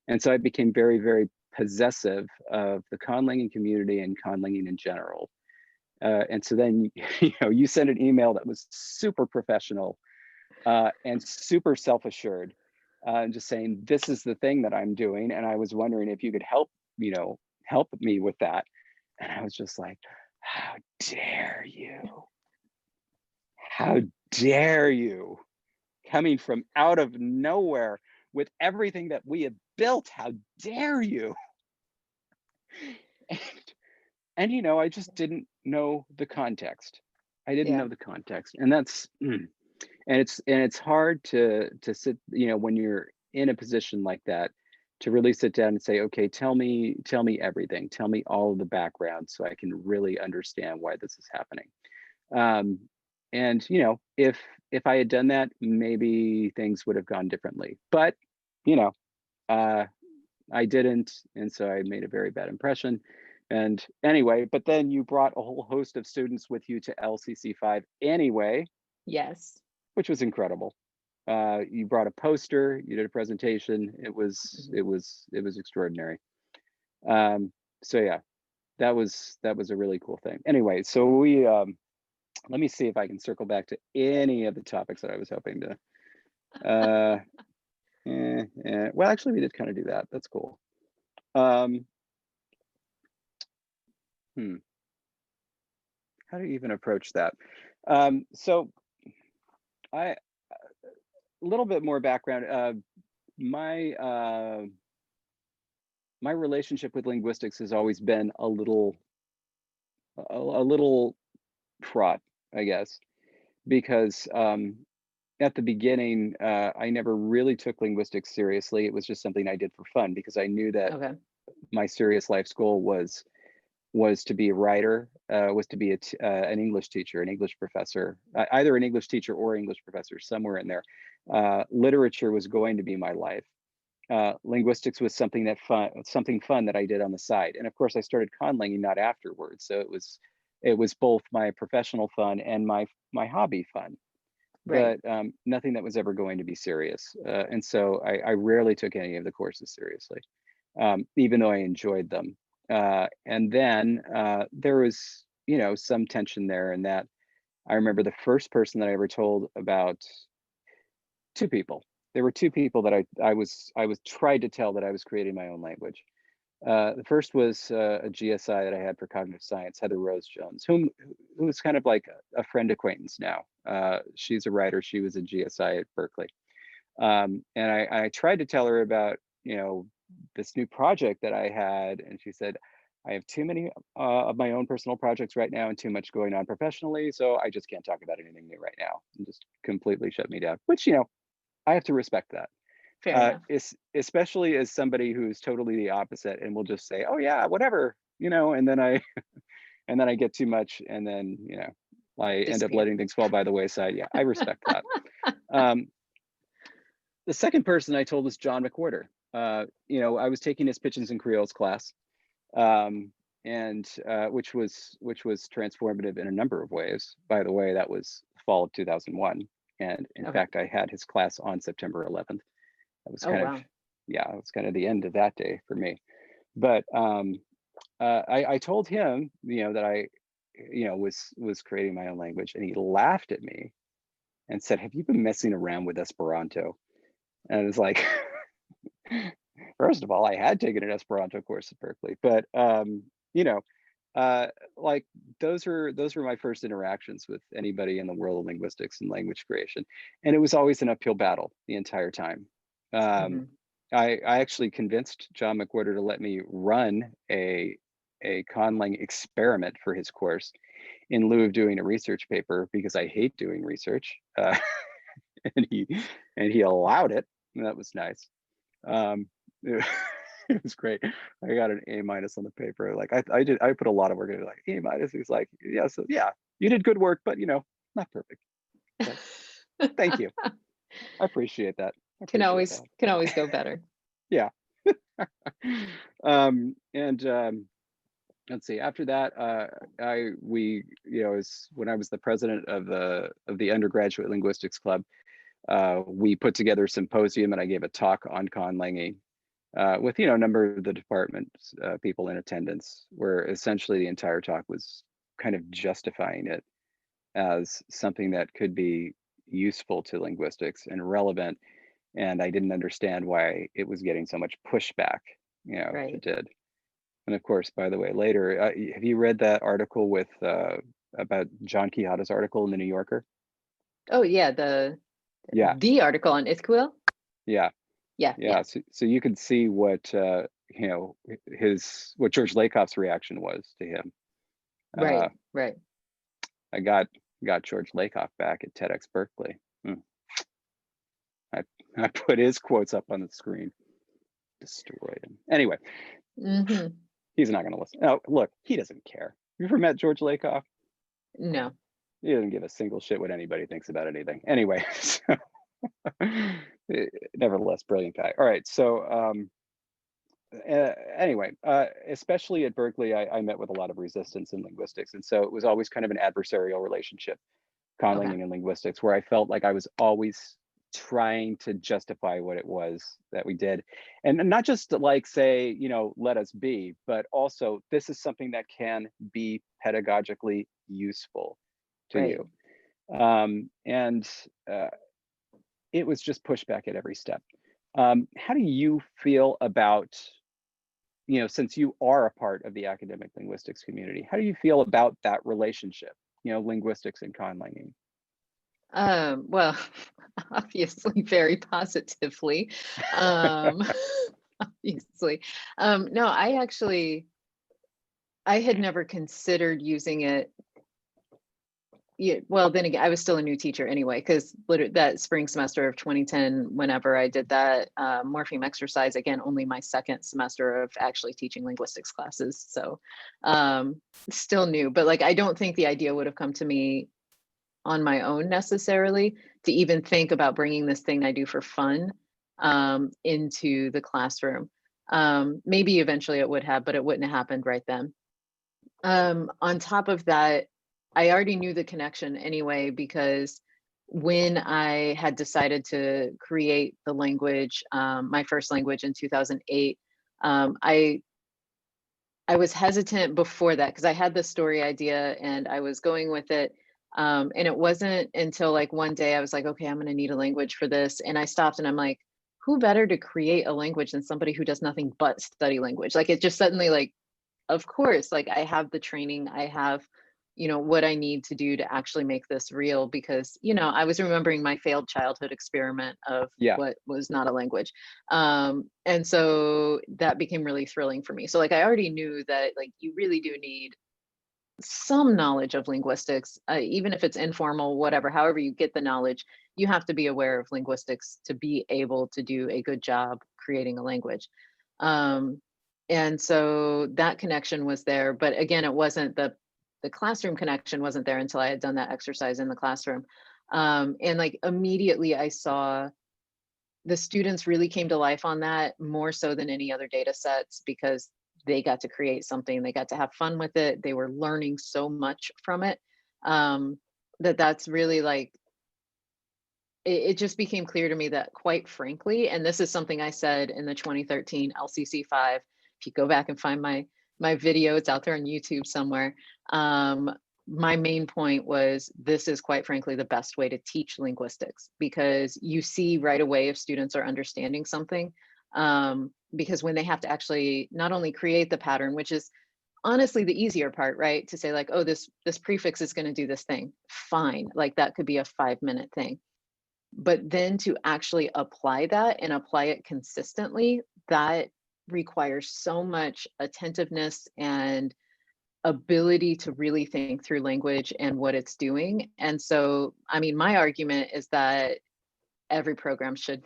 and so I became very, very possessive of the conlanging community and conlanging in general. And so then, you sent an email that was super professional and super self-assured, and just saying, this is the thing that I'm doing. And I was wondering if you could help me with that. And I was just like, how dare you? How dare you? Coming from out of nowhere with everything that we have built, how dare you? And I just didn't know the context. I didn't Yeah. know the context, and it's hard to sit, when you're in a position like that, to really sit down and say, okay, tell me everything, tell me all of the background, so I can really understand why this is happening. Um, and if I had done that, maybe things would have gone differently. But you know, uh, I didn't, and so I made a very bad impression. And anyway, but then you brought a whole host of students with you to LCC5 anyway, Yes. which was incredible. You brought a poster, you did a presentation. It was Hmm. it was it was extraordinary. Um, so yeah, that was a really cool thing. Anyway, so we let me see if I can circle back to any of the topics that I was hoping to. Uh, well, actually, we did kind of do that. That's cool. Um, hmm. How do you even approach that? So I a little bit more background. My my relationship with linguistics has always been a little fraught, I guess, because at the beginning, I never really took linguistics seriously. It was just something I did for fun because I knew that Okay. my serious life's goal was to be a writer, was to be an English teacher, an English professor, either an English teacher or English professor, somewhere in there. Literature was going to be my life. Linguistics was something fun that I did on the side, and of course, I started conlanging not afterwards. So it was both my professional fun and my hobby fun, Right. but nothing that was ever going to be serious. And so I rarely took any of the courses seriously, even though I enjoyed them. And then there was, some tension there, in that I remember the first person that I ever told about two people. There were two people that I was tried to tell that I was creating my own language. The first was a GSI that I had for cognitive science, Heather Rose Jones, who's kind of like a friend acquaintance now. She's a writer. She was a GSI at Berkeley. And I tried to tell her about, this new project that I had, and she said, I have too many of my own personal projects right now and too much going on professionally, so I just can't talk about anything new right now, and just completely shut me down. Which, I have to respect that. Fair enough. Especially as somebody who's totally the opposite and will just say, "Oh yeah, whatever," and then I and then I get too much, and then I end up Disappear. letting things fall by the wayside. Yeah, I respect that. Um, the second person I told was John Mcquarter. I was taking his Pigeons and Creoles class, and which was transformative in a number of ways. By the way, that was fall of 2001, and in Okay. fact, I had his class on September 11th. That was Oh, kind of, wow. yeah, it was kind of the end of that day for me. But I told him, that I, was creating my own language, and he laughed at me and said, "Have you been messing around with Esperanto?" And it's like, first of all, I had taken an Esperanto course at Berkeley, but you know, like those were my first interactions with anybody in the world of linguistics and language creation, and it was always an uphill battle the entire time. Um, Mhm. I actually convinced John Mcquarter to let me run a Conlang experiment for his course in lieu of doing a research paper because I hate doing research, and he allowed it, and that was nice. Um, it was great. I got an A minus on the paper. Like I put a lot of work into it, like A minus. He's like, yeah, so yeah, you did good work, but not perfect. But thank you. I appreciate that. I appreciate that. Can always go better. Yeah. And let's see. After that, as when I was the president of the undergraduate linguistics club, we put together a symposium, and I gave a talk on conlanging with a number of the department people in attendance, where essentially the entire talk was kind of justifying it as something that could be useful to linguistics and relevant. And I didn't understand why it was getting so much pushback, if it Right. did. And of course, by the way, later, have you read that article with about John Quijada's article in the New Yorker? Oh yeah, Yeah, the article on Ithquil. yeah. Yeah, yeah. Yeah, so you could see what what George Lakoff's reaction was to him. Uh, Right, right. I got George Lakoff back at TEDx Berkeley. Hmm. I I put his quotes up on the screen, destroyed him. Anyway, Hmm. he's not going to listen. Oh, look, he doesn't care. You ever met George Lakoff? No. He doesn't give a single shit what anybody thinks about anything. Anyway, so, nevertheless, brilliant guy. All right, so anyway, especially at Berkeley, I met with a lot of resistance in linguistics. And so it was always kind of an adversarial relationship, Okay. conlanging and linguistics, where I felt like I was always trying to justify what it was that we did. And not just to like say, let us be, but also this is something that can be pedagogically useful to Right. you. And it was just pushback at every step. How do you feel about since you are a part of the academic linguistics community, how do you feel about that relationship, linguistics and conlanging? Well, obviously very positively. Um, obviously. No, I had never considered using it. Yeah, well, then again, I was still a new teacher anyway, because that spring semester of 2010, whenever I did that morpheme exercise, again, only my second semester of actually teaching linguistics classes. So still new, but like, I don't think the idea would have come to me on my own necessarily to even think about bringing this thing I do for fun into the classroom. Maybe eventually it would have, but it wouldn't have happened right then. On top of that, I already knew the connection anyway, because when I had decided to create the language, my first language in 2008, um, I I was hesitant before that because I had this story idea and I was going with it. And it wasn't until like one day I was like, okay, I'm going to need a language for this. And I stopped and I'm like, who better to create a language than somebody who does nothing but study language? Like it just suddenly like, of course, like I have the training, I have, what I need to do to actually make this real because, I was remembering my failed childhood experiment of Yeah. what was not a language. And so that became really thrilling for me. So like I already knew that like you really do need some knowledge of linguistics, even if it's informal, whatever, however you get the knowledge, you have to be aware of linguistics to be able to do a good job creating a language. Um, and so that connection was there, but again, it wasn't the classroom connection wasn't there until I had done that exercise in the classroom. And like immediately I saw the students really came to life on that more so than any other data sets because they got to create something, they got to have fun with it, they were learning so much from it. That's really like it just became clear to me that quite frankly, and this is something I said in the 2013 LCC5, if you go back and find my video, it's out there on YouTube somewhere. My main point was this is quite frankly the best way to teach linguistics because you see right away if students are understanding something. Because when they have to actually not only create the pattern, which is honestly the easier part, right? To say like, oh, this prefix is going to do this thing. Fine. Like that could be a 5-minute thing. But then to actually apply that and apply it consistently, that requires so much attentiveness and ability to really think through language and what it's doing. And so, I mean, my argument is that every program should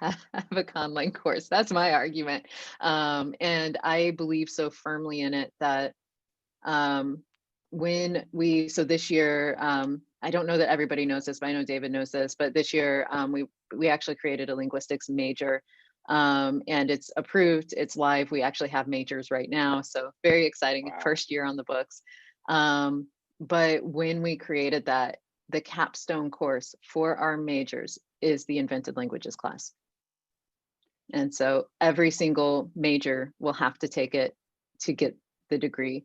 have a Conlang course. That's my argument. And I believe so firmly in it that so this year, I don't know that everybody knows this, but I know David knows this, but this year we actually created a linguistics major, and it's approved, it's live. We actually have majors right now. So very exciting. Wow. First year on the books. But when we created that, the capstone course for our majors is the invented languages class. And so every single major will have to take it to get the degree.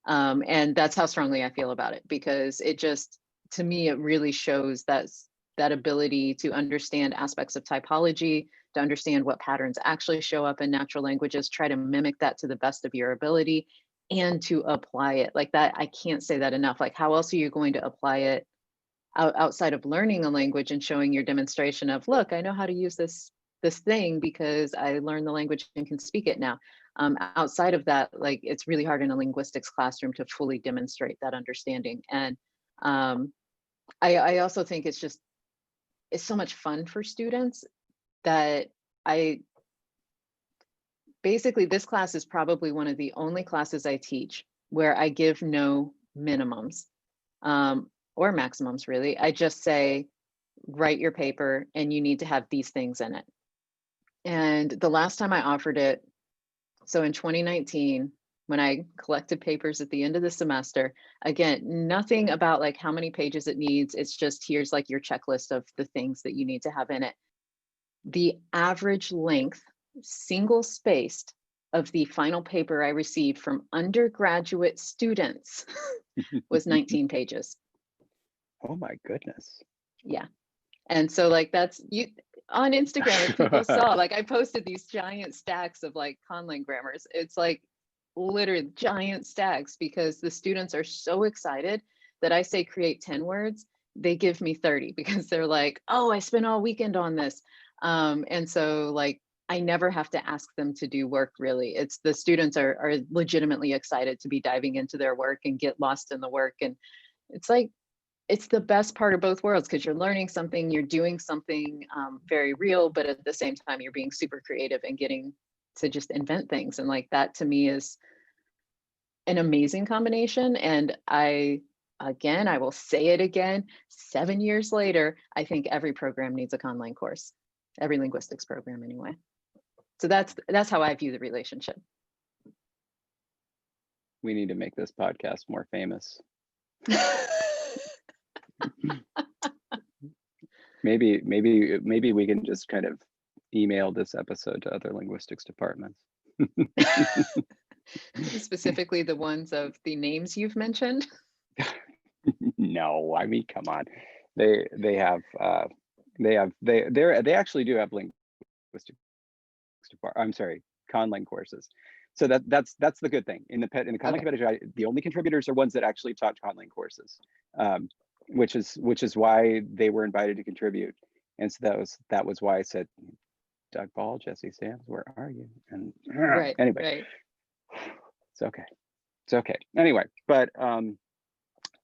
And that's how strongly I feel about it, because it just, to me, it really shows that ability to understand aspects of typology, to understand what patterns actually show up in natural languages, try to mimic that to the best of your ability, and to apply it like that. I can't say that enough. Like, how else are you going to apply it outside of learning a language and showing your demonstration of, look, I know how to use this thing because I learned the language and can speak it now. Outside of that, like, it's really hard in a linguistics classroom to fully demonstrate that understanding. And I also think it's so much fun for students that basically this class is probably one of the only classes I teach where I give no minimums or maximums, really. I just say, write your paper and you need to have these things in it. And the last time I offered it, so in 2019, when I collected papers at the end of the semester, again, nothing about like how many pages it needs. It's just, here's like your checklist of the things that you need to have in it. The average length, single spaced, of the final paper I received from undergraduate students was 19 pages. Oh my goodness. Yeah. And so like that's you on Instagram, if people saw, like I posted these giant stacks of like Conlang grammars. It's like literally giant stacks because the students are so excited that I say create 10 words, they give me 30 because they're like, oh, I spent all weekend on this. And so like I never have to ask them to do work, really. It's the students are legitimately excited to be diving into their work and get lost in the work. And it's like, it's the best part of both worlds because you're learning something, you're doing something very real, but at the same time, you're being super creative and getting to just invent things. And like that to me is an amazing combination. And I will say it again, 7 years later, I think every program needs a Conlang course, every linguistics program anyway. So that's how I view the relationship. We need to make this podcast more famous. Maybe we can just kind of email this episode to other linguistics departments. Specifically the ones of the names you've mentioned. No, I mean, come on. They actually do have linguistics department. I'm sorry, Conlang courses. So that's the good thing in the Conlang Pedagogy. The only contributors are ones that actually taught Conlang courses, which is why they were invited to contribute. And so that was why I said, Doug Ball, Jesse Sams, where are you? And Right. anyway, right. It's okay. Anyway, but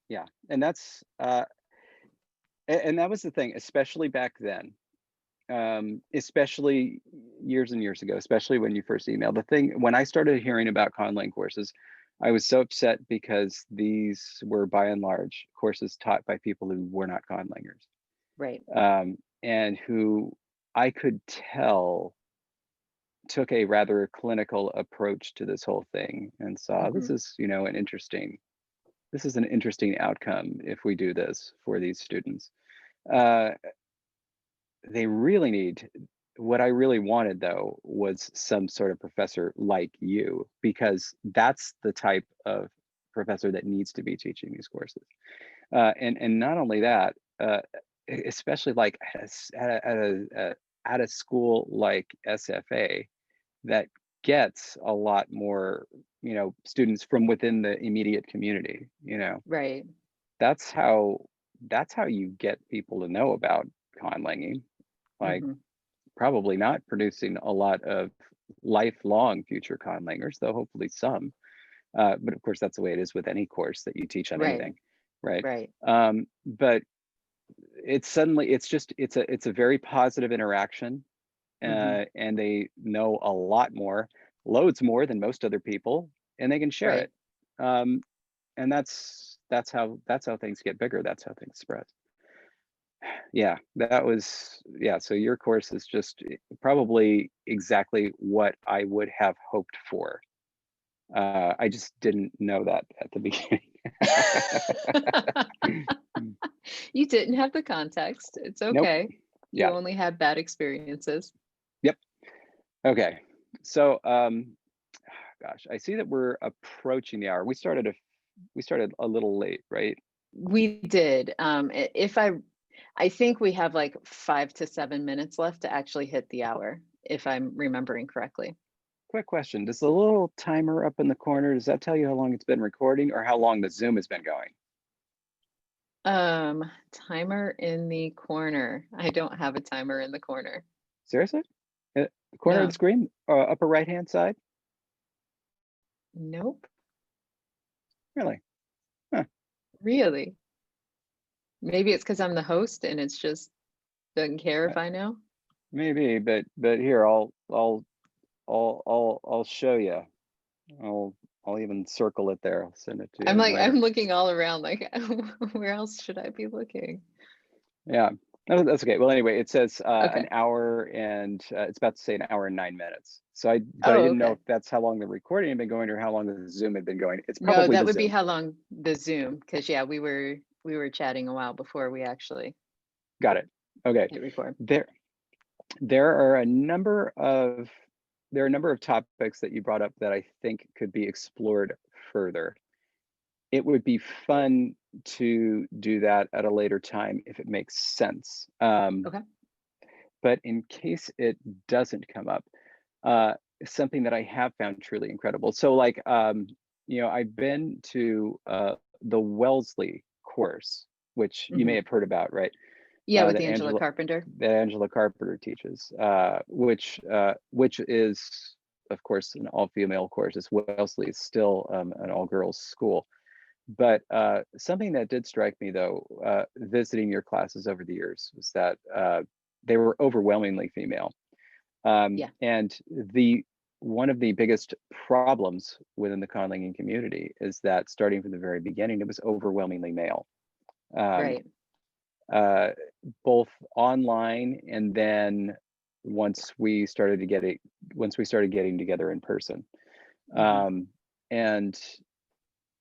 yeah, and that's and that was the thing, especially back then. Especially years and years ago, especially when you first emailed. The thing, when I started hearing about Conlang courses, I was so upset because these were by and large courses taught by people who were not Conlangers. Right. And who I could tell took a rather clinical approach to this whole thing and saw this is, an interesting outcome if we do this for these students. They really need, what I really wanted though was some sort of professor like you, because that's the type of professor that needs to be teaching these courses. And not only that, especially like at a school like SFA that gets a lot more, students from within the immediate community, Right. that's how that's how you get people to know about conlanging. Like, Hmm. probably not producing a lot of lifelong future conlangers, though hopefully some. But of course, that's the way it is with any course that you teach on Right. anything, right? Right. But it's a very positive interaction, Hmm. and they know a lot more, loads more than most other people, and they can share Right. it. Um, and that's how things get bigger. That's how things spread. Yeah, yeah. So your course is just probably exactly what I would have hoped for. I just didn't know that at the beginning. You didn't have the context. It's Nope. okay. You Yeah. only had bad experiences. Yep. Okay. So, gosh, I see that we're approaching the hour. We started a little late, right? We did. If I think we have like 5 to 7 minutes left to actually hit the hour, if I'm remembering correctly. Quick question. Does the little timer up in the corner, does that tell you how long it's been recording or how long the Zoom has been going? Timer in the corner. I don't have a timer in the corner. Seriously? The corner of the No. screen, upper right-hand side? Nope. Really? Huh. Really. Maybe it's because I'm the host and it's just doesn't care Uh, if I know. Maybe, but here I'll show you. I'll even circle it there. I'll send it to I'm you like, later. I'm looking all around like, where else should I be looking? Yeah. No, that's okay. Well, anyway, it says an Okay. hour and it's about to say an hour and 9 minutes. But I Oh, didn't know okay. if that's how long the recording had been going or how long the Zoom had been going. It's No, probably that the would be Zoom. how long the Zoom, because yeah, we were chatting a while before we actually Got it. Okay. hit record. There there are a number of topics that you brought up that I think could be explored further. It would be fun to do that at a later time if it makes sense. Okay. But in case it doesn't come up, uh, something that I have found truly incredible. So, like, I've been to the Wellesley course, which you may Hmm. have heard about, right? Yeah, with That Angela Carpenter. Angela Carpenter teaches, which is, of course, an all-female course. As Wellesley is still an all-girls school. But something that did strike me, though, visiting your classes over the years, was that they were overwhelmingly female. Yeah. And the one of the biggest problems within the conlanging community is that starting from the very beginning, it was overwhelmingly male, um, Right. uh, both online and then once we started to get it, once we started getting together in person. Hmm. Um, and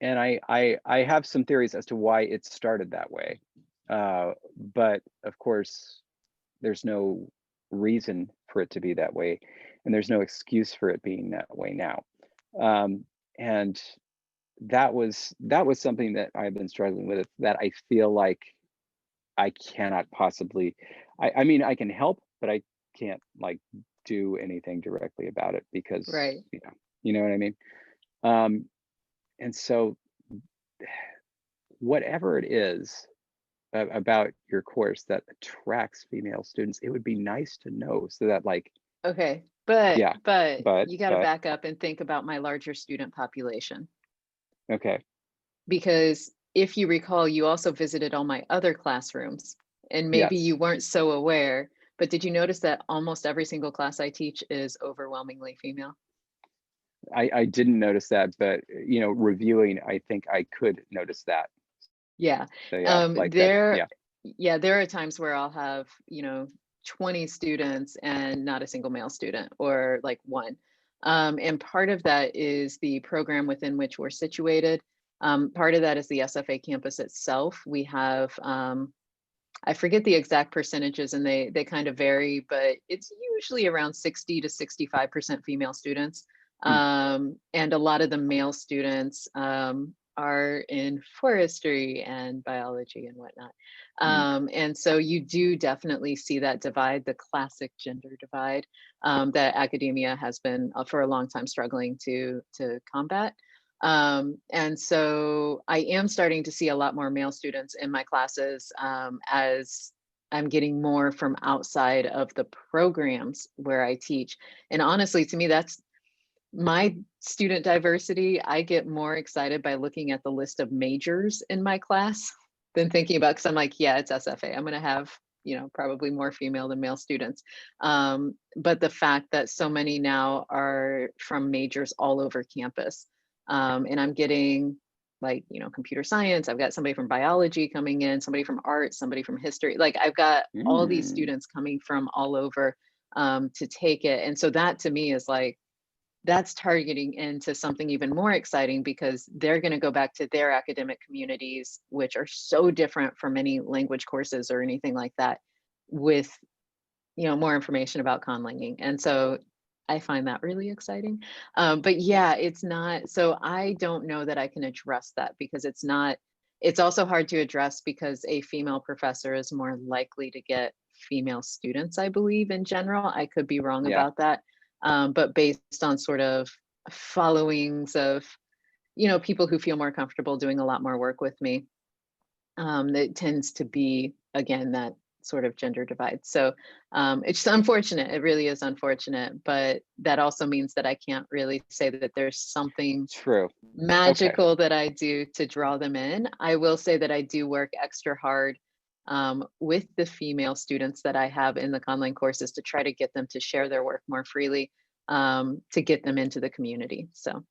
I have some theories as to why it started that way. But of course, there's no reason for it to be that way, and there's no excuse for it being that way now. And that was something that I've been struggling with, that I feel like I cannot possibly. I mean, I can help, but I can't like do anything directly about it because Right. you know what I mean. Um, and so whatever it is about your course that attracts female students, it would be nice to know so that, like, Okay. But yeah, but but you got to back up and think about my larger student population, okay, because if you recall, you also visited all my other classrooms and maybe yes, you weren't so aware, but did you notice that almost every single class I teach is overwhelmingly female? I didn't notice that, but reviewing, I think I could notice that. Yeah. So yeah, like that, There, yeah. yeah, there are times where I'll have, 20 students and not a single male student, or like one. And part of that is the program within which we're situated. Part of that is the SFA campus itself. We have, I forget the exact percentages and they kind of vary, but it's usually around 60 to 65% female students. Hmm. And a lot of the male students are in forestry and biology and whatnot. Mm. And so you do definitely see that divide, the classic gender divide, that academia has been for a long time struggling to combat. And so I am starting to see a lot more male students in my classes, as I'm getting more from outside of the programs where I teach. And honestly, to me, that's my student diversity. I get more excited by looking at the list of majors in my class than thinking about, because I'm like, yeah, it's SFA. I'm going to have, probably more female than male students. But the fact that so many now are from majors all over campus. And I'm getting like, computer science. I've got somebody from biology coming in, somebody from art, somebody from history. Like I've got all these Mm. students coming from all over to take it. And so that to me is like, that's targeting into something even more exciting, because they're going to go back to their academic communities, which are so different from any language courses or anything like that, with more information about conlanging. And so I find that really exciting. But yeah, it's not, so I don't know that I can address that, because it's also hard to address because a female professor is more likely to get female students, I believe, in general. I could be wrong Yeah. about that. But based on sort of followings of, people who feel more comfortable doing a lot more work with me, it tends to be, again, that sort of gender divide. So it's unfortunate. It really is unfortunate, but that also means that I can't really say that there's something True. Okay. magical that I do to draw them in. I will say that I do work extra hard with the female students that I have in the Conlang courses to try to get them to share their work more freely, to get them into the community. So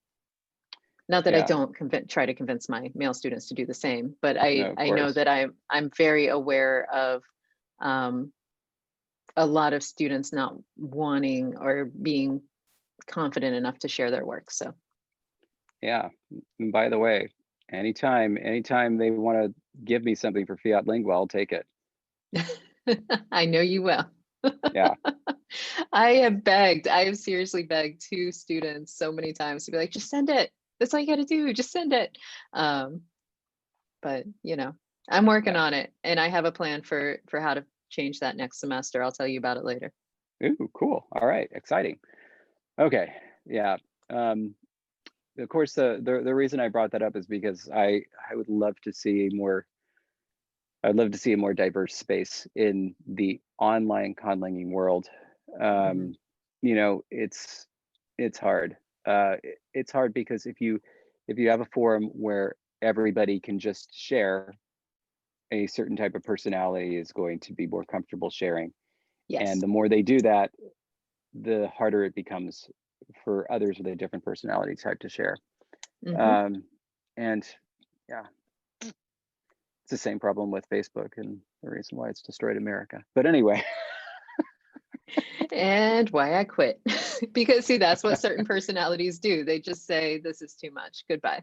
not that I Yeah. don't try to convince my male students to do the same, but No, of I know course. that I'm very aware of um, a lot of students not wanting or being confident enough to share their work. So Yeah. And by the way, anytime they want to give me something for Fiat Lingua, I'll take it. I know you will. Yeah. I have seriously begged two students so many times to be like, just send it. That's all you got to do. Just send it. But I'm working Yeah. on it, and I have a plan for how to change that next semester. I'll tell you about it later. Ooh, cool. All right. Exciting. Okay. Yeah. Um, of course, the reason I brought that up is because I would love to see more. I'd love to see a more diverse space in the online conlanging world. Mhm. Um, it's hard. It's hard because if you have a forum where everybody can just share, a certain type of personality is going to be more comfortable sharing, and Yes. the more they do that, the harder it becomes for others with a different personality type to share. Hmm. Um, and yeah, it's the same problem with Facebook and the reason why it's destroyed America. But anyway, And why I quit. Because see, that's what certain personalities do. They just say, this is too much. Goodbye.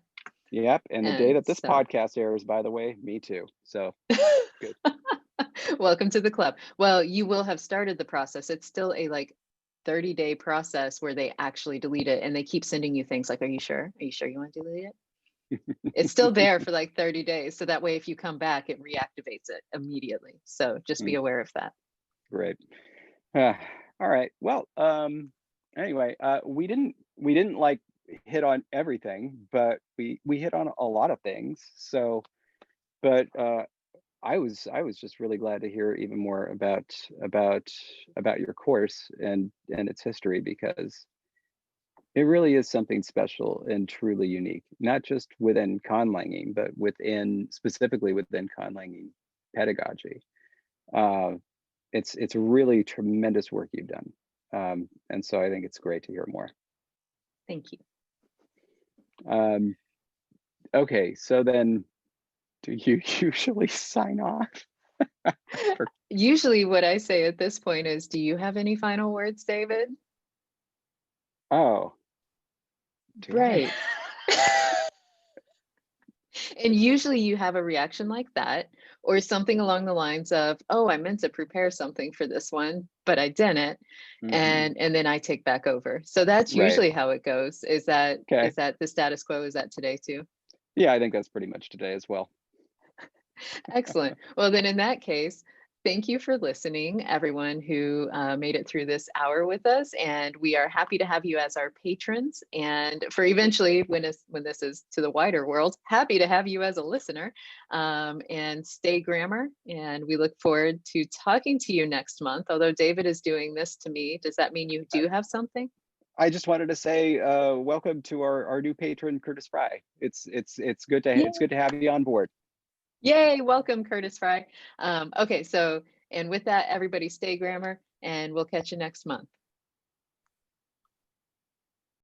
yep. And the day And that this so podcast airs, by the way, me too. So good. welcome to the club. Well, you will have started the process. It's still a like 30-day process where they actually delete it, and they keep sending you things like, are you sure? Are you sure you want to delete it? It's still there for like 30 days. So that way, if you come back, it reactivates it immediately. So just be Mm, aware of that. great. All right. Well, anyway, we didn't like hit on everything, but we hit on a lot of things. So, but I was just really glad to hear even more about your course and its history, because it really is something special and truly unique, not just within conlanging, but specifically within conlanging pedagogy. Uh, it's really tremendous work you've done, and so I think it's great to hear more. Thank you. Um, okay, so then, do you usually sign off? For- Usually, what I say at this point is, do you have any final words, David? oh, do I? Right. And usually you have a reaction like that, or something along the lines of, oh, I meant to prepare something for this one, but I didn't. Hmm. And then I take back over. So that's Right. usually how it goes. Is that Okay. the status quo? Is that today too? Yeah, I think that's pretty much today as well. Excellent. Well, then in that case, thank you for listening, everyone who made it through this hour with us. And we are happy to have you as our patrons. And for eventually, when this is to the wider world, happy to have you as a listener. And stay grammar. And we look forward to talking to you next month. Although David is doing this to me, does that mean you do have something? I just wanted to say welcome to our new patron, Curtis Fry. It's good to Yeah. it's good to have you on board. Yay, welcome, Curtis Fry. Okay, so, and with that, everybody stay grammar, and we'll catch you next month.